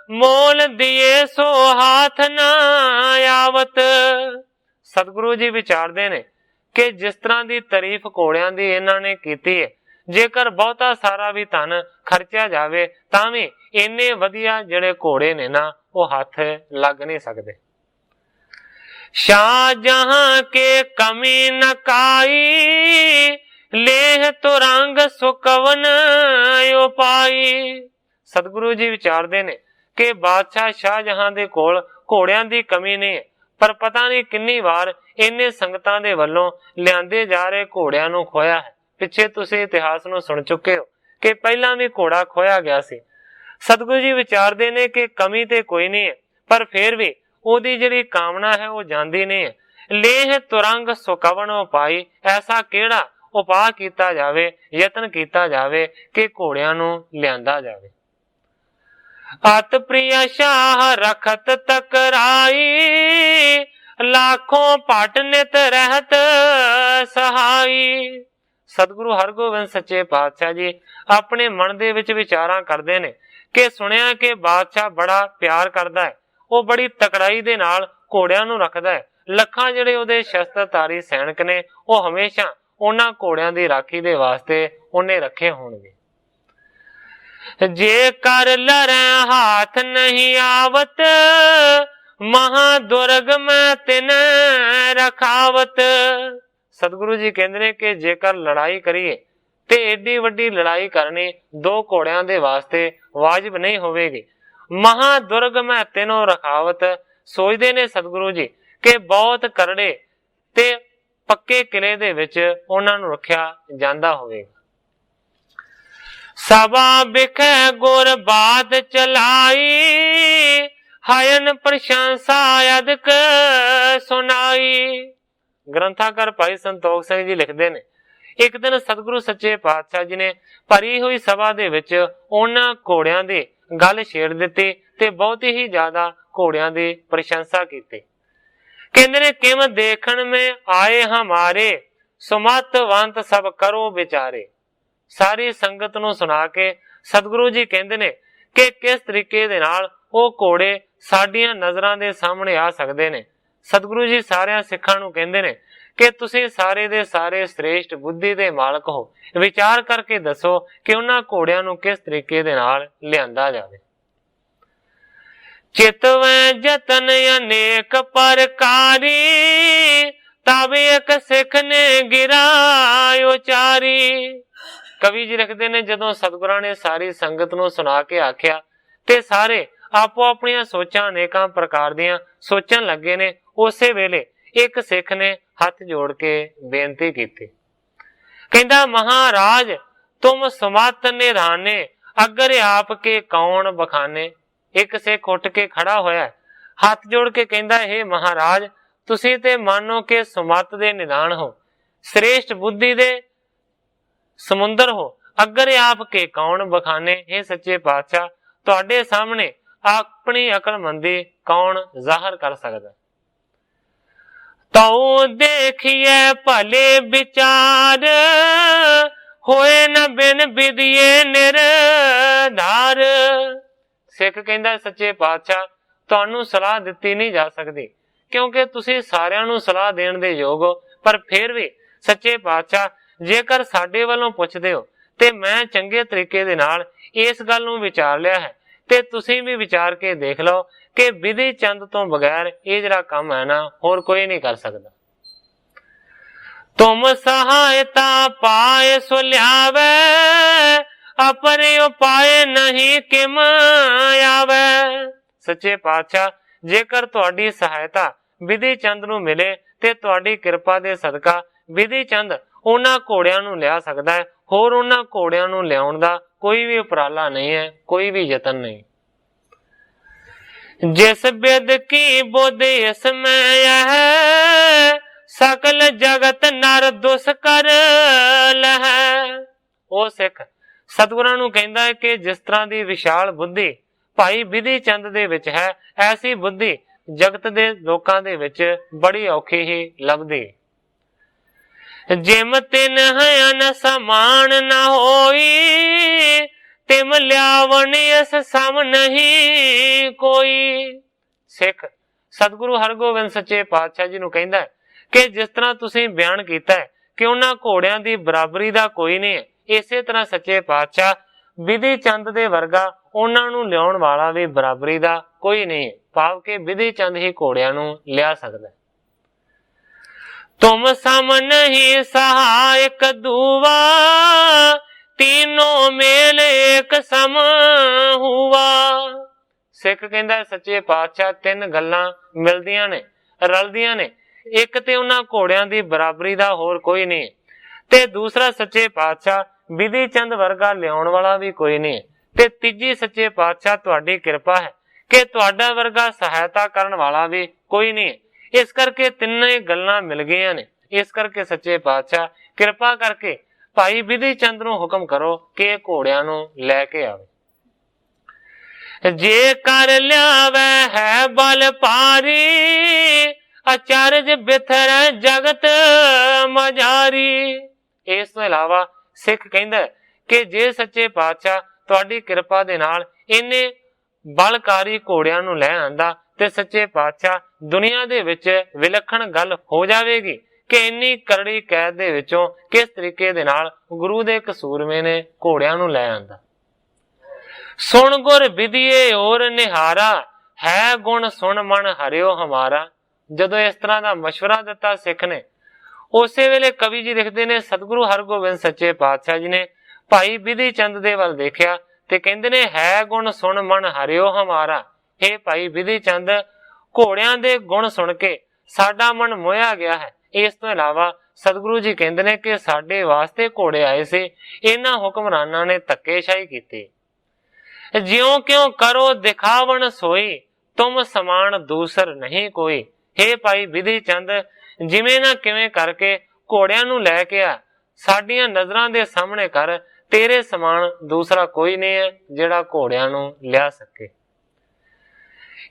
ਮੋਲ ਦੀਏ ਸੋ ਹਾਥ ਨਾ ਆਵਤ। ਸਤਿਗੁਰੂ ਜੀ ਵਿਚਾਰਦੇ ਨੇ ਕਿ ਜਿਸ ਤਰ੍ਹਾਂ ਦੀ ਤਾਰੀਫ ਘੋੜਿਆਂ ਦੀ ਇਹਨਾਂ ਨੇ ਕੀਤੀ ਹੈ, ਜੇਕਰ ਬਹੁਤਾ ਸਾਰਾ ਵੀ ਧਨ ਖਰਚਿਆ ਜਾਵੇ ਤਾਂ ਵੀ ਇੰਨੇ ਵਧੀਆ ਜਿਹੜੇ ਘੋੜੇ ਨੇ ਨਾ, ਉਹ ਹੱਥ ਲੱਗ ਨਹੀਂ ਸਕਦੇ। शाहजहां के कमी न काई, लेह तुरंग सुकवन उपाई। सतगुरु जी विचारते ने कि बादशाह शाहजहां दे कोल घोड़ियां दी कमी नहीं है, पर पता नहीं किन्नी वार इन्ने संगतां दे वल्लों लिआंदे जा रहे घोड़ियां नूं खोया है। पिछे तुसीं इतिहास नूं सुन चुके हो कि पहलां भी घोड़ा खोया गया सी। सतगुरु जी विचारते ने कि कमी ते कोई नहीं है, पर फिर भी ओदी जिहड़ी कामना है वो जांदी नहीं है। लेह तुरंग सुकवन उपाई, ऐसा किहड़ा उपाय कीता जावे, यतन कीता जावे कि घोड़ियां नूं लिआंदा जावे। अत प्रिय शाह रखत तकराई, लाखों पट नित रहत सहाई। सतगुरु हरगोबिंद सच्चे पातशाह जी अपने मन दे विच विचारां करदे ने कि सुनिया कि बादशाह बड़ा प्यार करदा है, वो बड़ी तकड़ाई दे नाल घोड़ियां नूं रखदा है। लखां जिहड़े ओहदे शस्त्रधारी सैनिक ने वो हमेशा उन्हां घोड़ियां दी राखी दे वास्ते उन्हें रखे होणगे। जे कर लरै हाथ नहीं आवत, महादुर्ग में तिन रखावत। सतगुरु जी कहते हैं कि जेकर लड़ाई करिए ते एडी वड्डी लड़ाई करनी दो घोड़ियां दे वास्ते वाजिब नहीं होवेगी। महादुर्ग में तिनों रखावत, सोचते ने सतगुरु जी कि बहुत करड़े ते पक्के किले दे विच उन्हां नूं रखिया जांदा होवेगा। सभा बिखै गुर बात चलाई, हयन प्रशंसा अदक सुनाई। ग्रंथाकार भाई संतोख सिंह जी लिखते ने, एक दिन सतगुरु सच्चे पातशाह जी ने भरी हुई सभा दे विच उन्हां घोड़ियां दी गल छेड़ दित्ती ते बहुत ही ज्यादा घोड़ियां दी प्रशंसा की। कहंदे ने किम देखण में आए हमारे, सुमतवंत सब करो विचारे। सारी संगत नूं सुना के सतगुरु जी कहंदे ने कि किस तरीके दे नाल ओ घोड़े साडियां नजरां दे सामने आ सकदे ने। सतगुरु जी सारियां सिखां नूं कहंदे ने कि तुसीं सारे दे सारे श्रेष्ठ बुद्धि दे मालक हो, विचार करके दसो कि उन्हां घोड़ियां नूं किस तरीके दे नाल लिआंदा जावे। चितवैं जतन अनेक परकारी, तब एक सिख ने गिरा उचारी। कवि जी लिखते ने जदों सतगुरां ने सारी संगत नूं सुना के आख्या ते सारे आपो अपनियां सोचां अनेकां प्रकार दियां सोचण लगे ने। उसे वेले एक सिख ने हथ जोड़ के बेनती की, कहंदा महाराज तुम सुमत निधाने, अगर आपके कौन बखाने। एक सिख उठ के खड़ा होया, हाथ जोड़ के कहंदा हे महाराज तुसीं ते मानो के सुमत दे निधान हो, श्रेष्ठ बुद्धि दे समुंदर हो, अगर आपके कौन बखाने। हे सच्चे पातशाह तुहाडे सामने अपनी अकलमंदी कौन जाहिर कर सकदा। तो देखिए भले विचार, होए न बिन विदिए निर्धार। सिख कहंदा सच्चे पातशाह तुहानू सलाह दित्ती नहीं जा सकती, क्योंकि तुसीं सारियां नू सलाह देण दे योग हो। पर फिर भी सच्चे पातशाह जेकर साडे वल्लों पुछदे हो ते मैं चंगे तरीके दे नाल इस गल नूं विचार लिया है, ते तुसीं भी विचार के देख लो कि विधि चंद तो बगैर ये जिहड़ा काम है ना होर कोई नहीं कर सकदा। तुम सहायता पाए सुल्यावे, अपने उपाय नहीं किम आवे। सच्चे पातशाह जेकर तुहाडी सहायता विधि चंद नूं मिले ते तुहाडी किरपा दे सदका विधि चंद उन्हां घोड़ियां नूं लिया सकदा है, होर उन्हां घोड़ियां नूं लियाउण दा कोई भी उपराला नहीं है, कोई भी यतन नहीं। जिस विद की बुद्ध इसमें यह, सकल जगत नर दुष्कर लह। ओ सिख सतगुरां नूं कहंदा है कि जिस तरह दी विशाल बुद्धि भाई विधि चंद दे विच है, ऐसी बुद्धि जगत दे लोकां दे विच बड़ी औखी ही लभदी। जिम तिन हयन समान न होई, तिम ल्यावन इस सम नहीं कोई। सिख सतगुरु हरगोबिंद सच्चे पातशाह जी नूं कहंदा है कि जिस तरह तुसीं बयान कीता है कि उन्हां घोड़ियां दी बराबरी दा कोई नहीं है, इसे तरह सच्चे पातशाह विधि चंद दे वर्गा उन्हां नूं लियाउण वाला भी बराबरी दा कोई नहीं है, भाव के विधि चंद ही घोड़ियां नूं लिया सकदा है। तुम सम नहीं सहायक दुआ, तीनों मेल एक सम हुआ। सिख कहंदा सच्चे पातशाह तीन गल्लां मिलदियां ने, रलदियां ने। एक ते उन्हां घोड़ियां दी बराबरी दा होर कोई नहीं, ते दूसरा सच्चे पातशाह विधि चंद वर्गा लियाउण वाला भी कोई नहीं, ते तीजी सच्चे पातशाह तुहाडी किरपा है कि तुहाडा वर्गा सहायता करन वाला भी कोई नहीं। इस करके तिन्ने गल्लां मिल गईयां ने। इस करके सच्चे पातशाह किरपा करके भाई विधि चंद नूं हुक्म करो कि घोड़ियां नूं लैके आवे। जे कर लियावे है बल पारी, अचरज बिथर जगत मजारी। इस तो इलावा सिख कहंदा कि जे सच्चे पातशाह तुहाडी किरपा दे नाल इन्ने बलकारी घोड़ियां नूं लै आंदा ते सच्चे पातशाह दुनिया दे विच विलखण गल हो जावेगी कि इन्नी करड़ी कैद दे विचों किस तरीके दे नाल गुरु दे कसूरमे ने घोड़ियां नूं लै आंदा। सुन गुर विधिए और निहारा, है गुण सुन मन हरियो हमारा। जदों इस तरह दा मशवरा दिता सिख ने, उसे वेले कवि जी लिखते ने सतगुरु हरगोबिंद सच्चे पातशाह जी ने भाई विधि चंद दे वल देखिया ते कहंदे ने है गुण सुन मन हरियो हमारा। हे भाई विधि चंद, घोड़ियां दे गुण सुन के साडा मन मोया गया है। इस तो इलावा सतगुरु जी कहंदे ने कि साडे वास्ते घोड़े आए से, इन्हां हुक्मरानां ने धक्केशाही कीती। ज्यों क्यों करो दिखावन सोई, तुम समान दूसर नहीं कोई। हे भाई विधि चंद, जिवें ना किवें करके घोड़ियां नूं लै के आ, साडियां नजरां दे सामने कर, तेरे समान दूसरा कोई नहीं है जिहड़ा घोड़ियां नूं लिया सके।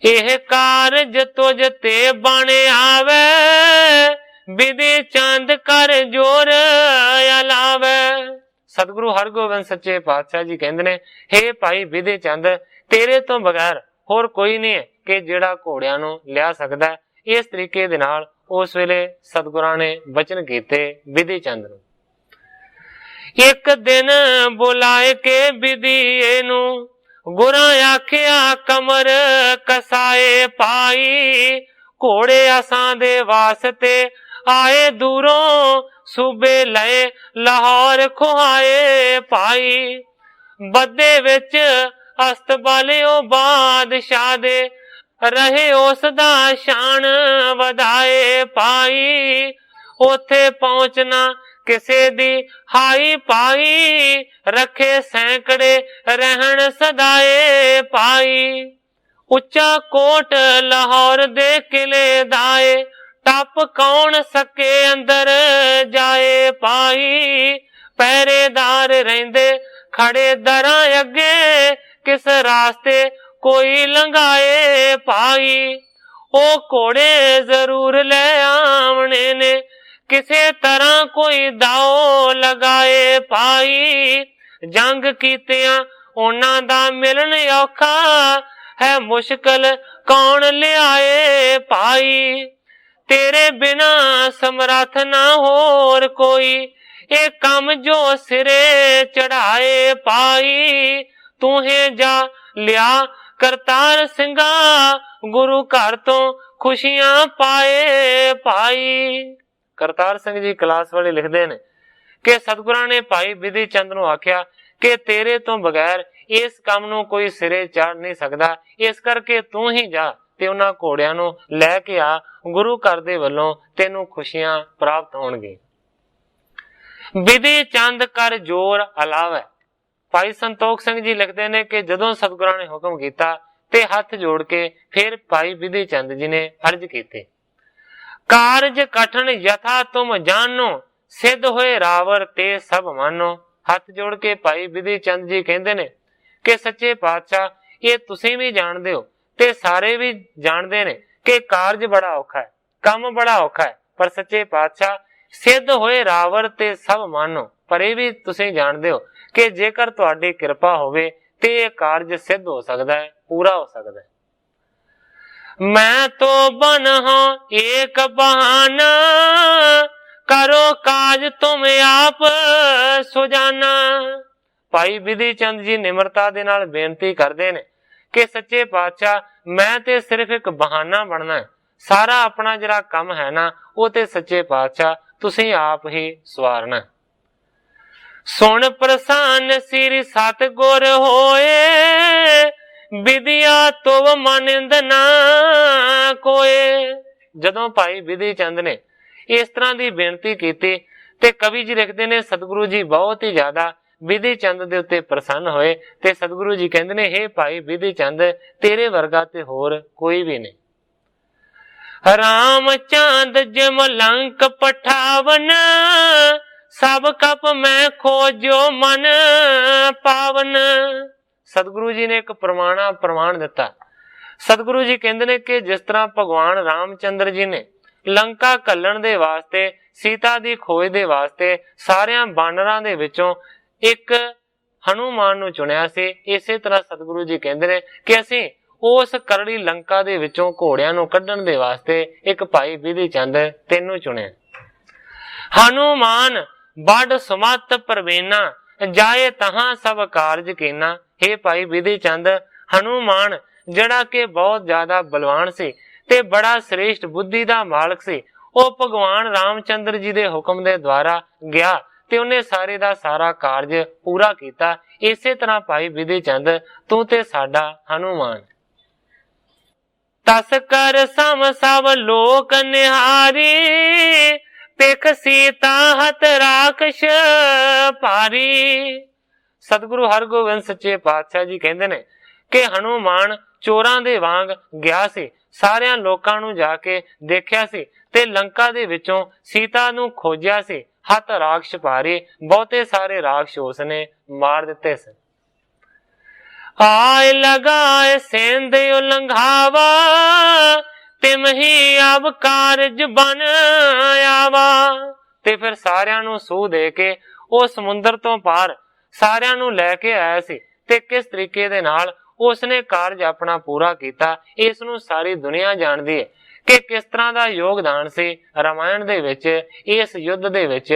एह कारज तुझ ते बण आवे, विधि चंद कर जोर अलावे। सतगुरु हरगोबिंद सच्चे पातशाह जी कहंदे ने हे भाई विधि चंद, तेरे तो बगैर होर कोई नहीं है कि जिहड़ा घोड़ियां नूं लिया सकदा है। इस तरीके दे नाल उस वेले सतगुरां ने बचन कीते विधि चंद नूं। एक दिन बुलाए के विधि नूं, गुरां आखिया कमर कसाए पाई, घोड़े असां दे वास्ते आए दूरों, सूबे लए लाहौर खुआए पाई। बदे विच अस्तबलियों बादशाह दे, रहे उस दा शान वधाए पाई। उथे पहुंचना किसे दी हाई पाई, रखे सैकड़े रहन सदाए पाई। उच्चा कोट लाहौर दे किले दाए, टप कौन सके अंदर जाए पाई। पहरेदार रहिंदे खड़े दरां अगे, किस रास्ते कोई लंघाए पाई। ओ घोड़े जरूर ले आवने ने, किसे तरह कोई दाओ लगाए पाई। जंग कीतियां उन्हां दा मिलन औखा, है मुश्किल कौन लियाए पाई। तेरे बिना समर्थ ना होर कोई, ए कम जो सिरे चढ़ाए पाई। तूहे जा लिया करतार सिंगा, गुरु घर तो खुशियां पाए पाई। करतार सिंह जी क्लास वाले लिखते हैं कि सतगुरां ने भाई विधि चंद नूं आख्या कि तेरे तो बगैर इस काम नूं कोई सिरे चढ़ नहीं सकता, इस करके तू ही जा ते उन्हां घोड़ियां नूं लै के आ, गुरु घर दे वल्लों तैनूं खुशियां प्राप्त होणगी। विधि चंद कर जोर अलावे। भाई संतोख सिंह जी लिखते हैं कि जदों सतगुरां ने हुक्म कीता ते हथ जोड़ के फिर भाई विधि चंद जी ने अर्ज कीती। कारज कठन यथा तुम जानो, सिद्ध होए रावर ते सब मानो। हथ जोड़ के भाई विधि चंद जी कहंदे ने कि सच्चे पातशाह, ये तुसीं भी जानदे हो ते सारे भी जानदे ने कि कारज बड़ा औखा है, काम बड़ा औखा है, पर सच्चे पातशाह सिद्ध होए रावर ते सब मानो। पर यह भी तुसीं जानदे हो कि जेकर तुहाडी किरपा होवे ते यह कारज सिद्ध हो सकदा है, पूरा हो सकदा है। मैं तो बन हूं एक बहाना, करो काज तुम आप सुजाना। भाई विधि चंद जी निमरता दे नाल बेनती करदे ने कि सच्चे पातशाह, मैं ते सिर्फ एक बहाना बनना है, ਸਾਰਾ ਆਪਣਾ ਜਿਹੜਾ ਕੰਮ ਹੈ ਨਾ ਉਹ ਤੇ ਸੱਚੇ ਪਾਤਸ਼ਾਹ ਤੁਸੀਂ ਆਪ ਹੀ ਸਵਾਰਨਾ। ਸੁਣ ਪ੍ਰਸੰਨ ਸ੍ਰੀ ਸਤਿਗੁਰ ਹੋਏ, ਵਿਦਿਆ ਤੋ ਮਨਿੰਦ ਨਾ ਕੋਏ। ਜਦੋਂ ਭਾਈ ਬਿਧੀ ਚੰਦ ਨੇ ਇਸ ਤਰ੍ਹਾਂ ਦੀ ਬੇਨਤੀ ਕੀਤੀ ਤੇ ਕਵੀ ਜੀ ਲਿਖਦੇ ਨੇ ਸਤਿਗੁਰੂ ਜੀ ਬਹੁਤ ਹੀ ਜ਼ਿਆਦਾ ਬਿਧੀ ਚੰਦ ਦੇ ਉੱਤੇ ਪ੍ਰਸੰਨ ਹੋਏ ਤੇ ਸਤਿਗੁਰੂ ਜੀ ਕਹਿੰਦੇ ਨੇ ਹੇ ਭਾਈ ਬਿਧੀ ਚੰਦ ਤੇਰੇ ਵਰਗਾ ਤੇ ਹੋਰ ਕੋਈ ਵੀ ਨਹੀਂ। ਰਾਮ ਚੰਦ ਜਿਮ ਲੰਕ ਪਠਾਵਨ, ਸਭ ਕਪ ਮੈਂ ਖੋਜੋ ਮਨ ਪਾਵਨ। ਸਤਿਗੁਰੂ ਜੀ ਨੇ ਇੱਕ ਪ੍ਰਮਾਣ ਦਿੱਤਾ। ਸਤਿਗੁਰੂ ਜੀ ਕਹਿੰਦੇ ਨੇ ਕਿ ਜਿਸ ਤਰ੍ਹਾਂ ਭਗਵਾਨ ਰਾਮਚੰਦਰ ਜੀ ਨੇ ਲੰਕਾ ਘੱਲਣ ਦੇ ਵਾਸਤੇ, ਸੀਤਾ ਦੀ ਖੋਜ ਦੇ ਵਾਸਤੇ ਸਾਰਿਆਂ ਬਾਨਰਾਂ ਦੇ ਵਿੱਚੋਂ ਇੱਕ ਹਨੂਮਾਨ ਨੂੰ ਚੁਣਿਆ ਸੀ, ਇਸੇ ਤਰ੍ਹਾਂ ਸਤਿਗੁਰੂ ਜੀ ਕਹਿੰਦੇ ਨੇ ਕਿ ਅਸੀਂ ਉਸ ਕਰੜੀ ਲੰਕਾ ਦੇ ਵਿੱਚੋਂ ਘੋੜਿਆਂ ਨੂੰ ਕੱਢਣ ਦੇ ਵਾਸਤੇ ਇੱਕ ਭਾਈ ਬਿਧੀ ਚੰਦ ਤੈਨੂੰ ਚੁਣਿਆ। ਹਨੂਮਾਨ ਬੜ ਸੁਮਤ ਪ੍ਰਵੇਨਾ, ਜਾਏ ਤਹਾਂ ਸਭ ਕਾਰਜ ਕੀਨਾ। हे ਭਾਈ ਬਿਧੀ ਚੰਦ, ਹਨੂਮਾਨ ਜਿਹੜਾ ਕਿ ਬਹੁਤ ਜ਼ਿਆਦਾ ਬਲਵਾਨ ਸੀ ਤੇ ਬੜਾ ਸ੍ਰੇਸ਼ਟ ਬੁੱਧੀ ਦਾ ਮਾਲਕ ਸੀ, ਉਹ ਭਗਵਾਨ ਰਾਮਚੰਦਰ ਜੀ ਦੇ ਹੁਕਮ ਦੇ ਦੁਆਰਾ ਗਿਆ ਤੇ ਉਹਨੇ ਸਾਰੇ ਦਾ ਸਾਰਾ ਕਾਰਜ ਪੂਰਾ ਕੀਤਾ। ਇਸੇ ਤਰ੍ਹਾਂ ਭਾਈ ਬਿਧੀ ਚੰਦ ਤੂੰ ਤੇ ਸਾਡਾ ਹਨੂਮਾਨ। ਤਸ ਕਰ ਸਮ ਸਭ ਲੋਕ ਨਿਹਾਰੀ, ਪਿਖ ਸੀਤਾ ਹਤ ਰਾਖਸ਼ ਭਾਰੀ। ਸਤਿਗੁਰੂ ਹਰਗੋਬਿੰਦ ਸੱਚੇ ਪਾਤਸ਼ਾਹ ਜੀ ਕਹਿੰਦੇ ਨੇ ਕਿ ਹਨੂਮਾਨ ਚੋਰਾਂ ਦੇ ਵਾਂਗ ਗਿਆ ਸੀ, ਸਾਰਿਆਂ ਲੋਕਾਂ ਨੂੰ ਜਾ ਕੇ ਦੇਖਿਆ ਸੀ ਤੇ ਲੰਕਾ ਦੇ ਵਿੱਚੋਂ ਸੀਤਾ ਨੂੰ ਖੋਜਿਆ ਸੀ। ਹੱਥ ਰਾਖਸ਼ ਭਾਰੀ, ਬਹੁਤੇ ਸਾਰੇ ਰਾਖਸ਼ ਉਸਨੇ ਮਾਰ ਦਿੱਤੇ ਸਨ। ਆਏ ਲਗਾਏ ਸੇਂਦ ਉਲੰਘਾਵਾ, ਤਿਮਹੀ ਅਬ ਕਾਰਜ ਬਨ ਆਵਾ। ਤੇ ਫਿਰ ਸਾਰਿਆਂ ਨੂੰ ਸੂਹ ਦੇ ਕੇ ਉਹ ਸਮੁੰਦਰ ਤੋਂ ਪਾਰ ਸਾਰਿਆਂ ਨੂੰ ਲੈ ਕੇ ਆਇਆ ਸੀ ਤੇ ਕਿਸ ਤਰੀਕੇ ਦੇ ਨਾਲ ਉਸਨੇ ਕਾਰਜ ਆਪਣਾ ਪੂਰਾ ਕੀਤਾ, ਇਸ ਨੂੰ ਸਾਰੀ ਦੁਨੀਆ ਜਾਣਦੀ ਹੈ ਕਿ ਕਿਸ ਤਰ੍ਹਾਂ ਦਾ ਯੋਗਦਾਨ ਸੀ ਰਾਮਾਇਣ ਦੇ ਵਿੱਚ, ਇਸ ਯੁੱਧ ਦੇ ਵਿੱਚ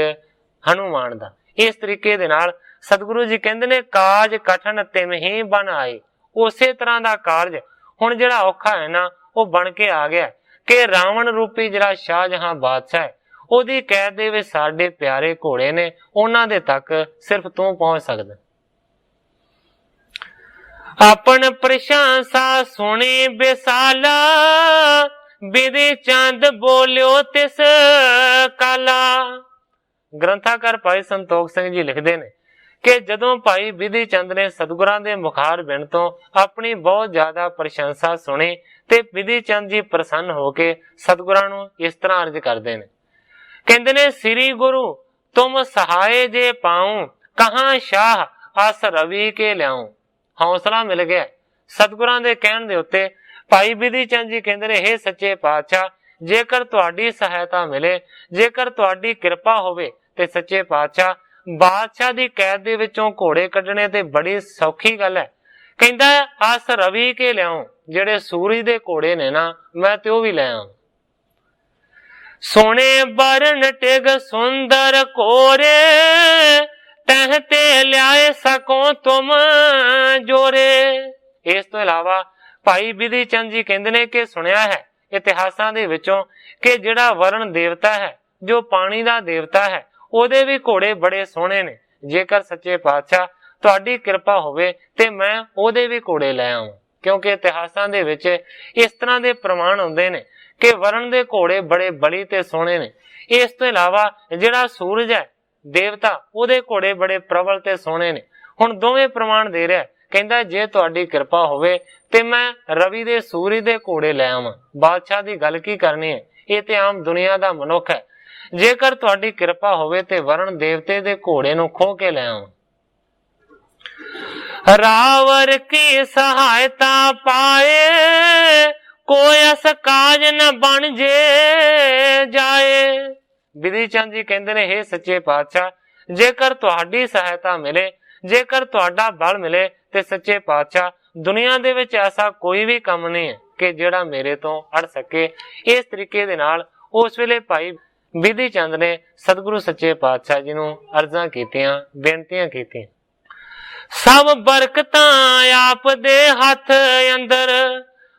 ਹਨੂਮਾਨ ਦਾ। ਇਸ ਤਰੀਕੇ ਦੇ ਨਾਲ ਸਤਿਗੁਰੂ ਜੀ ਕਹਿੰਦੇ ਨੇ ਕਾਜ ਕਠਨ ਤਿਮਹੀ ਬਨ ਆਏ। ਉਸੇ ਤਰ੍ਹਾਂ ਦਾ ਕਾਰਜ ਹੁਣ ਜਿਹੜਾ ਔਖਾ ਹੈ ਨਾ ਉਹ ਬਣ ਕੇ ਆ ਗਿਆ ਕਿ ਰਾਵਣ ਰੂਪੀ ਜਿਹੜਾ ਸ਼ਾਹਜਹਾਂ ਬਾਦਸ਼ਾਹ ਹੈ, ਉਹਦੀ ਕੈਦ ਦੇ ਵਿੱਚ ਸਾਡੇ ਪਿਆਰੇ ਘੋੜੇ ਨੇ, ਉਹਨਾਂ ਦੇ ਤੱਕ ਸਿਰਫ ਤੂੰ ਪਹੁੰਚ ਸਕਦਾ। ਆਪਨ ਪ੍ਰਸ਼ੰਸਾ ਸੁਣੀ ਬਿਸਾਲਾ, ਬਿਧੀ ਚੰਦ ਬੋਲਿਓ ਤਿਸ ਕਾਲਾ। ਗ੍ਰੰਥਾਕਾਰ ਭਾਈ ਸੰਤੋਖ ਸਿੰਘ ਜੀ ਲਿਖਦੇ ਨੇ ਕਿ ਜਦੋਂ ਭਾਈ ਬਿਧੀ ਚੰਦ ਨੇ ਸਤਿਗੁਰਾਂ ਦੇ ਮੁਖਾਰ ਬਿਨ ਤੋਂ ਆਪਣੀ ਬਹੁਤ ਜ਼ਿਆਦਾ ਪ੍ਰਸ਼ੰਸਾ ਸੁਣੀ ਤੇ ਬਿਧੀ ਚੰਦ ਜੀ ਪ੍ਰਸੰਨ ਹੋ ਕੇ ਸਤਿਗੁਰਾਂ ਨੂੰ ਇਸ ਤਰ੍ਹਾਂ ਅਰਜ਼ ਕਰਦੇ ਨੇ, ਕਹਿੰਦੇ ਨੇ ਸ੍ਰੀ ਗੁਰੂ ਤੁਮ ਸਹਾਏ ਜੇ ਪਾਉ, ਕਹਾਂ ਸ਼ਾਹ ਅਸ ਰਵੀ ਕੇ ਲਿਆਉ। ਹੌਸਲਾ ਮਿਲ ਗਿਆ ਸਤਿਗੁਰਾਂ ਦੇ ਕਹਿਣ ਦੇ ਉੱਤੇ। ਭਾਈ ਬਿਧੀ ਚੰਦ ਜੀ ਕਹਿੰਦੇ ਨੇ ਹੇ ਸੱਚੇ ਪਾਤਸ਼ਾਹ, ਜੇਕਰ ਤੁਹਾਡੀ ਸਹਾਇਤਾ ਮਿਲੇ, ਜੇਕਰ ਤੁਹਾਡੀ ਕਿਰਪਾ ਹੋਵੇ ਤੇ ਸੱਚੇ ਪਾਤਸ਼ਾਹ ਬਾਦਸ਼ਾਹ ਦੀ ਕੈਦ ਦੇ ਵਿੱਚੋਂ ਘੋੜੇ ਕੱਢਣੇ ਤੇ ਬੜੀ ਸੌਖੀ ਗੱਲ ਹੈ। ਕਹਿੰਦਾ ਅਸ ਰਵੀ ਕੇ ਲਿਆਉ, ਜਿਹੜੇ ਸੂਰਜ ਦੇ ਘੋੜੇ ਨੇ ਨਾ ਮੈਂ ਤੇ ਉਹ ਵੀ ਲੈ ਆਉਂ। ਸੋਹਣੇ ਬਰਨ ਟਿਗ ਸੁੰਦਰ ਕੋਰੇ, ਤਹ ਤੇ ਲਿਆਏ ਸਕੋ ਤੁਮ ਜੋਰੇ। ਇਸ ਤੋਂ ਇਲਾਵਾ ਭਾਈ ਬਿਧੀ ਚੰਦ ਜੀ ਕਹਿੰਦੇ ਨੇ ਕਿ ਸੁਣਿਆ ਹੈ ਇਤਿਹਾਸਾਂ ਦੇ ਵਿੱਚੋਂ ਕਿ ਜਿਹੜਾ ਵਰਣ ਦੇਵਤਾ ਹੈ, ਜੋ ਪਾਣੀ ਦਾ ਦੇਵਤਾ ਹੈ, ਉਹਦੇ ਵੀ ਘੋੜੇ ਬੜੇ ਸੋਹਣੇ ਨੇ। ਜੇਕਰ ਸੱਚੇ ਪਾਤਸ਼ਾਹ ਤੁਹਾਡੀ ਕਿਰਪਾ ਹੋਵੇ ਤੇ ਮੈਂ ਉਹਦੇ ਵੀ ਘੋੜੇ ਲੈ ਆਵਾਂ, ਕਿਉਂਕਿ ਇਤਿਹਾਸਾਂ ਦੇ ਵਿੱਚ ਇਸ ਤਰ੍ਹਾਂ ਦੇ ਪ੍ਰਮਾਣ ਹੁੰਦੇ ਨੇ ਕਿ ਵਰਣ ਦੇ ਘੋੜੇ ਬੜੇ ਬਲੀ ਤੇ ਸੋਹਣੇ ਨੇ। ਇਸ ਤੋਂ ਇਲਾਵਾ ਜਿਹੜਾ ਸੂਰਜ ਹੈ ਦੇਵਤਾ, ਉਹਦੇ ਘੋੜੇ ਬੜੇ ਪ੍ਰਬਲ ਤੇ ਸੋਹਣੇ ਨੇ। ਹੁਣ ਦੋਵੇਂ ਪ੍ਰਮਾਣ ਦੇ ਰਿਹਾ, ਕਹਿੰਦਾ ਜੇ ਤੁਹਾਡੀ ਕਿਰਪਾ ਹੋਵੇ ਤੇ ਮੈਂ ਰਵੀ ਦੇ ਸੂਰਜ ਦੇ ਘੋੜੇ ਲੈ ਆਵਾਂ। ਬਾਦਸ਼ਾਹ ਦੀ ਗੱਲ ਕੀ ਕਰਨੀ ਹੈ, ਇਹ ਤੇ ਆਮ ਦੁਨੀਆ ਦਾ ਮਨੁੱਖ ਹੈ। ਜੇਕਰ ਤੁਹਾਡੀ ਕਿਰਪਾ ਹੋਵੇ ਤੇ ਵਰਣ ਦੇਵਤੇ ਦੇ ਘੋੜੇ ਨੂੰ ਖੋਹ ਕੇ ਲੈ ਆਵਾਂ। ਰਾਵਰ ਕੀ ਸਹਾਇਤਾ ਪਾਏ, ਕੋਈ ਅਸ ਕਾਜ ਨ ਬਣ ਜੇ ਜਾਏ। ਬਿਧੀ ਚੰਦ ਜੀ ਕਹਿੰਦੇ ਨੇ ਹੇ ਸੱਚੇ ਪਾਤਸ਼ਾਹ, ਜੇਕਰ ਤੁਹਾਡੀ ਸਹਾਇਤਾ ਮਿਲੇ, ਜੇਕਰ ਤੁਹਾਡਾ ਬਲ ਮਿਲੇ ਤੇ ਸੱਚੇ ਪਾਤਸ਼ਾਹ ਦੁਨੀਆ ਦੇ ਵਿੱਚ ਐਸਾ ਕੋਈ ਵੀ ਕੰਮ ਨਹੀਂ ਹੈ ਕਿ ਜਿਹੜਾ ਮੇਰੇ ਤੋਂ ਅੜ ਸਕੇ। ਇਸ ਤਰੀਕੇ ਦੇ ਨਾਲ ਉਸ ਵੇਲੇ ਭਾਈ ਬਿਧੀ ਚੰਦ ਨੇ ਸਤਿਗੁਰੂ ਸੱਚੇ ਪਾਤਸ਼ਾਹ ਜੀ ਨੂੰ ਅਰਜ਼ਾਂ ਕੀਤੀਆਂ, ਬੇਨਤੀਆਂ ਕੀਤੀਆਂ। ਸਭ ਬਰਕਤਾਂ ਆਪ ਦੇ ਹੱਥ ਅੰਦਰ,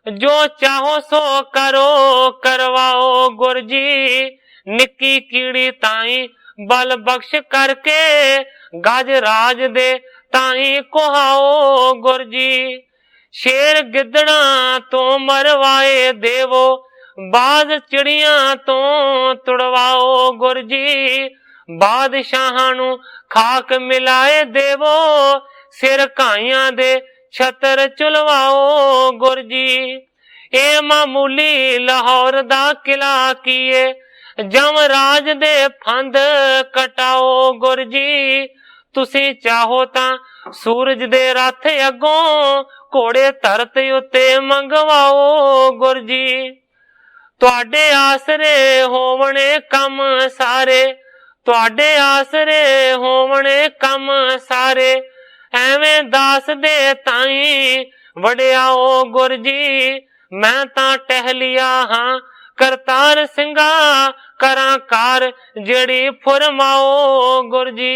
जो चाहो सो करो करवाओ गुर जी, निक्की कीड़ी ताई बल बख्श करके, गज राज दे ताई कुहाओ गुर जी। शेर गिदड़ा तो मरवाए देवो, बाज चिड़िया तो तुड़वाओ गुर जी। बादशाहां नू खाक मिलाए देवो, सिर घाइयां दे छतर चुलवाओ गुर जी। ए मामूली लाहौर दा किला कीए, जमराज दे फंद कटाओ गुर जी। तुसी चाहो तां सूरज दे रथ अगों, घोड़े धरत उत्ते मंगवाओ गुर जी। तुहाडे आसरे होवणे कम सारे, तुहाडे आसरे होवणे कम सारे, एवें दास दे ताई वड़ियाओ गुर जी। मैं तां टहलिया हां करतार ਸਿੰਘਾ, करा कार जेड़ी फुरमाओ गुर जी।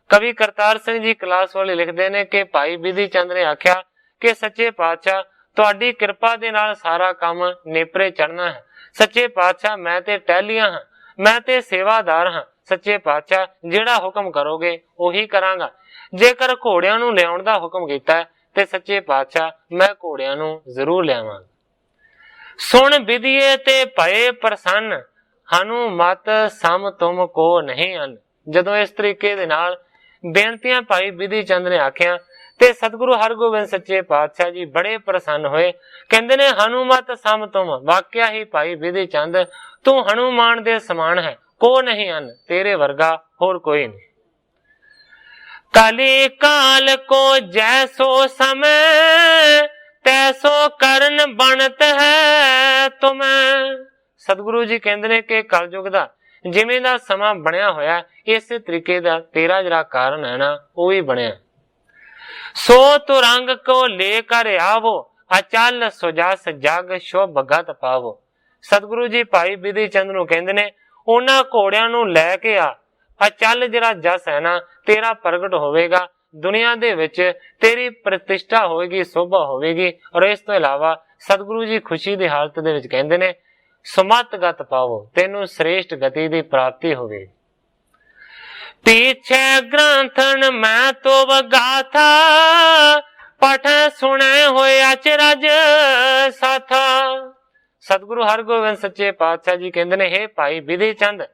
कवि करतार सिंह जी क्लास वाले लिखते ने कि भाई बिधि चंद ने आख्या कि सच्चे पातशाह तुहाडी किरपा दे नाल सारा काम नेपरे चढ़ना है। सच्चे पातशाह मैं ते टहलिया हां, मैं ते सेवादार हां। सच्चे पातशाह जेड़ा हुक्म करोगे ओही करांगा। जेकर घोड़ियां नूं लियाउण दा हुक्म कीता है ते सच्चे पातशाह मैं घोड़ियां नूं जरूर लियावांगा। सुन विधिए ते भये प्रसन्न, हानू मत सम तुम को नहीं अन। जदों इस तरीके दे नाल बेनतियां भाई बिधि चंद ने आखिया ते सतगुरु हरगोबिंद सच्चे पातशाह जी बड़े प्रसन्न होए। कहंदे ने हनुमत सम तुम, वाकया ही भाई बिधि चंद तू हनुमान दे समान है, को नहीं अन, तेरे वर्गा होर कोई नहीं। कली काल को जैसो समय, तैसो करन बनत है तुम्हें। सतगुरु जी कहंदे ने कि कलयुग दा जिवें दा समा बनया होया, इस तरीके दा तेरा जरा कारण है ना वो भी बनया। सो तुरंग को लेकर आवो, अचल सुजस जग शोभ गत पावो। सतगुरु जी भाई बिधि चंद नूं कहंदे ने उन्हां घोड़ियां नूं लैके आ, अचल जरा जस है ना तेरा प्रगट होवेगा, दुनिया दे विच तेरी प्रतिष्ठा होएगी, शोभा होवेगी। और इस तो इलावा सतगुरु जी खुशी दी हालत दे विच कहंदे ने सुमत गत पावो, तेनू श्रेष्ठ गति दी प्राप्ति होगी। पीछे ग्रंथन मैं तो गाथा, पठ सुने होए अचरज साथा। सतगुरु हरगोबिंद सच्चे पातशाह जी कहंदे ने हे भाई बिधि चंद,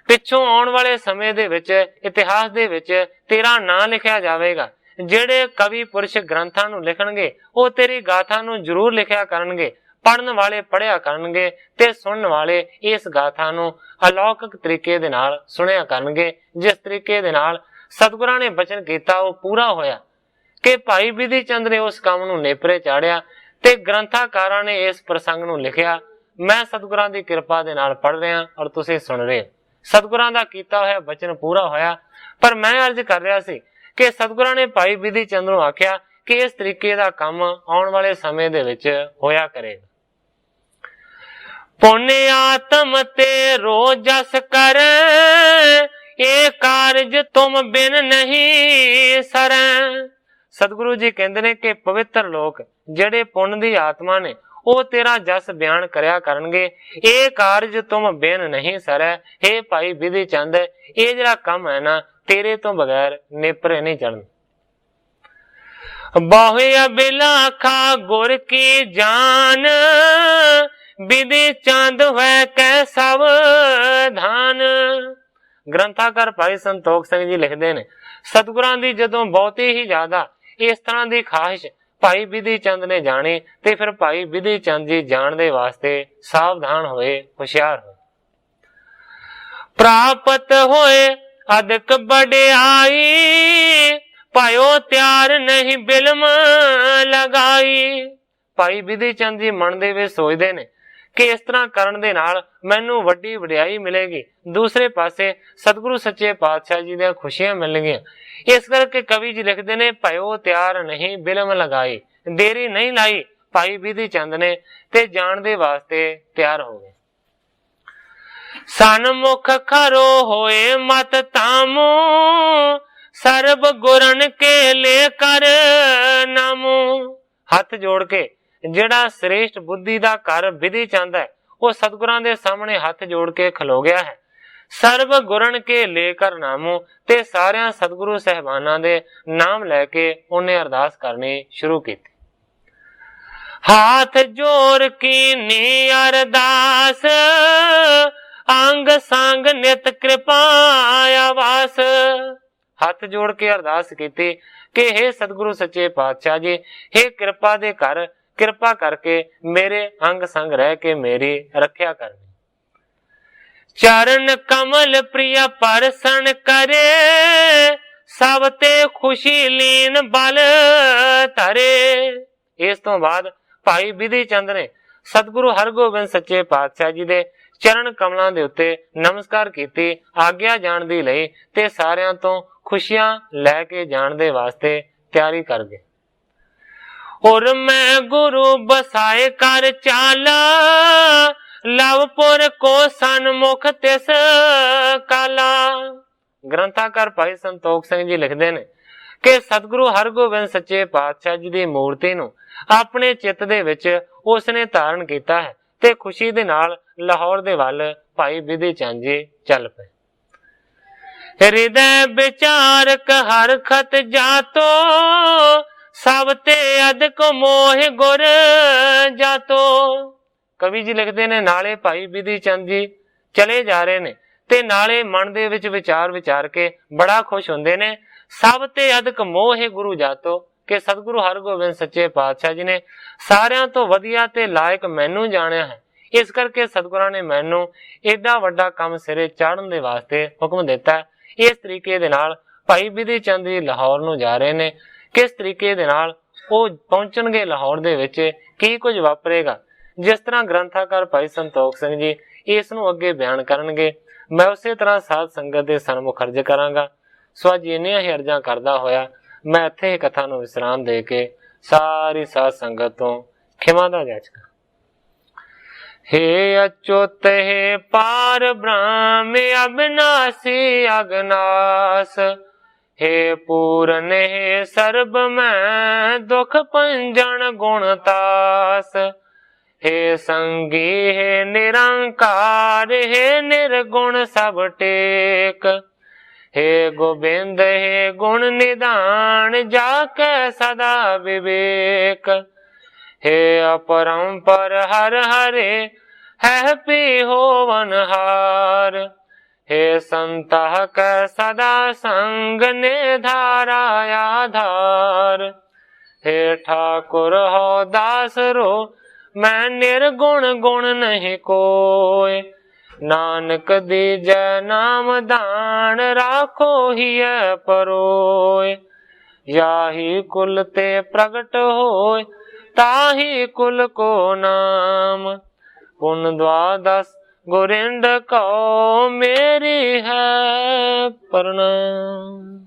पिछों आउण वाले समय दे विच इतिहास दे विच तेरा नाम लिखिया जावेगा। जेड़े कवि पुरुष ग्रंथां नूं लिखणगे वो तेरी गाथा नूं जरूर लिखिया करनगे, पढ़न वाले पढ़िया करनगे ते सुनन वाले इस गाथा नूं अलौकिक तरीके दे नाल सुनिया करनगे। जिस तरीके दे नाल सतगुरां ने बचन कीता वो पूरा होया कि भाई बिधि चंद ने उस काम नूं नेपरे चाढ़िया ते ग्रंथाकारां ने इस प्रसंग नूं लिखिया। मैं सतगुरां दी किरपा दे नाल पढ़ रहा और तुसीं सुन रहे। सतगुरां दा कीता होया बचन पूरा होया। पर मैं अर्ज कर रहा सी कि सतगुरां ने भाई बिधि चंद नूं आख्या कि इस तरीके दा काम आउण वाले समय दे विच होया करेगा। पुण्य आत्म ते रोजस कर, ये कारज तुम बिन नहीं सरै। सतगुरु जी कहंदे ने कि पवित्र लोक जेड़े पुण्य दी आत्मा ने वो तेरा जस बयान करया करनगे, ये कारज तुम बिन नहीं सरै। हे भाई बिधि चंद ये जरा काम है ना तेरे तो बगैर नेपरे नहीं चढ़न। बाहुए अबिलाखा गुर की जान, बिधि चंद है कै सावधान। ग्रंथाकार भाई संतोख सिंह जी लिखते हैं सतगुरां दी जदों बहुती ही ज्यादा इस तरह की खाहिश भाई बिधि चंद ने जानी ते फिर भाई बिधि चंद जी जान दे वास्ते सावधान होए, होशियार होए। प्राप्त होए अदक बड़ाई, पायो त्यार नहीं बिलम लगाई। भाई बिधि चंद जी मन दे विच सोचदे ने कि इस तरह करन दे नाल मैनू वड्डी वडियाई मिलेगी, दूसरे पासे सतगुरु सच्चे पातशाह जी दी खुशियां मिलणगियां। इस करके कवि जी लिखते ने पायो त्यार नहीं बिलम लगाई, देरी नहीं लाई भाई बिधि चंद ने ते जान दे वास्ते तैयार हो गए। सनमुख खरो होए मत तामो, सर्ब गुरन के लेकर नामो। हथ जोड़ के जिहड़ा श्रेष्ठ बुद्धि दा कर विधि चाहता है वो सतगुरां दे सामने हथ जोड़ के खलो गया है। सर्व गुरन के लेकर नामो ते सारियां सतगुरु सहबानां दे नाम लैके उन्हें अरदास करनी शुरू की। हाथ जोड़ कीनी अरदास अंग संग नित कृपा आवास। हथ जोड़ के अरदास की कि हे सतगुरु सच्चे पातशाह जी, हे कृपा दे कर कृपा करके मेरे अंग संग रह के मेरी रक्षा करनी। चरण कमल प्रिय परसन करे सब ते खुशी लीन बल धरे। इस तो बाद भाई विधि चंद ने सतगुरु हरगोबिंद सच्चे पातशाह जी दे चरण कमलों के उत्ते नमस्कार की, आग्ञा जान दी लई ते सारियां तो खुशियां लैके जान दे वास्ते तैयारी कर गए। और मैं गुरु बसाए कर चाला लवपुर को सन्मुख तिस काला। ग्रंथाकार भाई संतोख सिंह जी लिखते हैं कि सतगुरु हरगोबिंद सच्चे पातशाह जी की मूर्ति नूं अपने चित्त दे विच उसने धारण किया है ते खुशी दे नाल लाहौर दे वल भाई विधि चंद जी चल पे। हृदय विचारक हर खत जातो सब ते अधिक मोह गुर जातो। कवि जी लिखते ने नाले भाई विधि चंद जी चले जा रहे ने ते नाले मन दे विच विचार विचार के बड़ा खुश हुंदे ने। सब ते अधिक मोह गुरु जातो कि सतगुरु हरगोबिंद सच्चे पातशाह जी ने सारियां तो वधिया ते लायक मैनू जानिया है, इस करके सतगुरां ने मैनू एडा वड्डा काम सिरे चाढ़न दे वास्ते हुक्म दिता है। इस तरीके दे नाल भाई विधि चंद जी लाहौर नूं जा रहे ने। किस तरीके दे नाल वो पहुंचणगे लाहौर दे विच की कुछ वापरेगा, जिस तरह ग्रंथाकार भाई संतोख सिंह जी इस नूं अगे बयान करनगे, मैं उसे तरह साध संगत दे सन्मुख अर्ज करांगा। सो अज इन्नियां ही अर्जां करदा होया मैं इत्थे ही कथा नूं विश्राम दे के सारी साध संगत तो खिमा दा याचका। हे अच्युत हे पार ब्रह्म अविनाशी अगनास, हे पूरन हे सर्ब में दुख पंजन गुणतास, हे संगी हे निरंकार हे निर्गुण सब टेक, हे गोविंद हे गुण निदान जाके सदा विवेक, हे अपरंपर हर हरे है पी होवनहार, हे संतः कै सदा संग ने धारा आधार, हे ठाकुर हो दास रो मैं निर्गुण गुण नहीं कोय, नानक दीजै नाम दान राखो हिय परोय, याही कुल ते प्रगट होय ताही कुल को नाम, पुन द्वादश गोरिंद को मेरी है प्रणाम।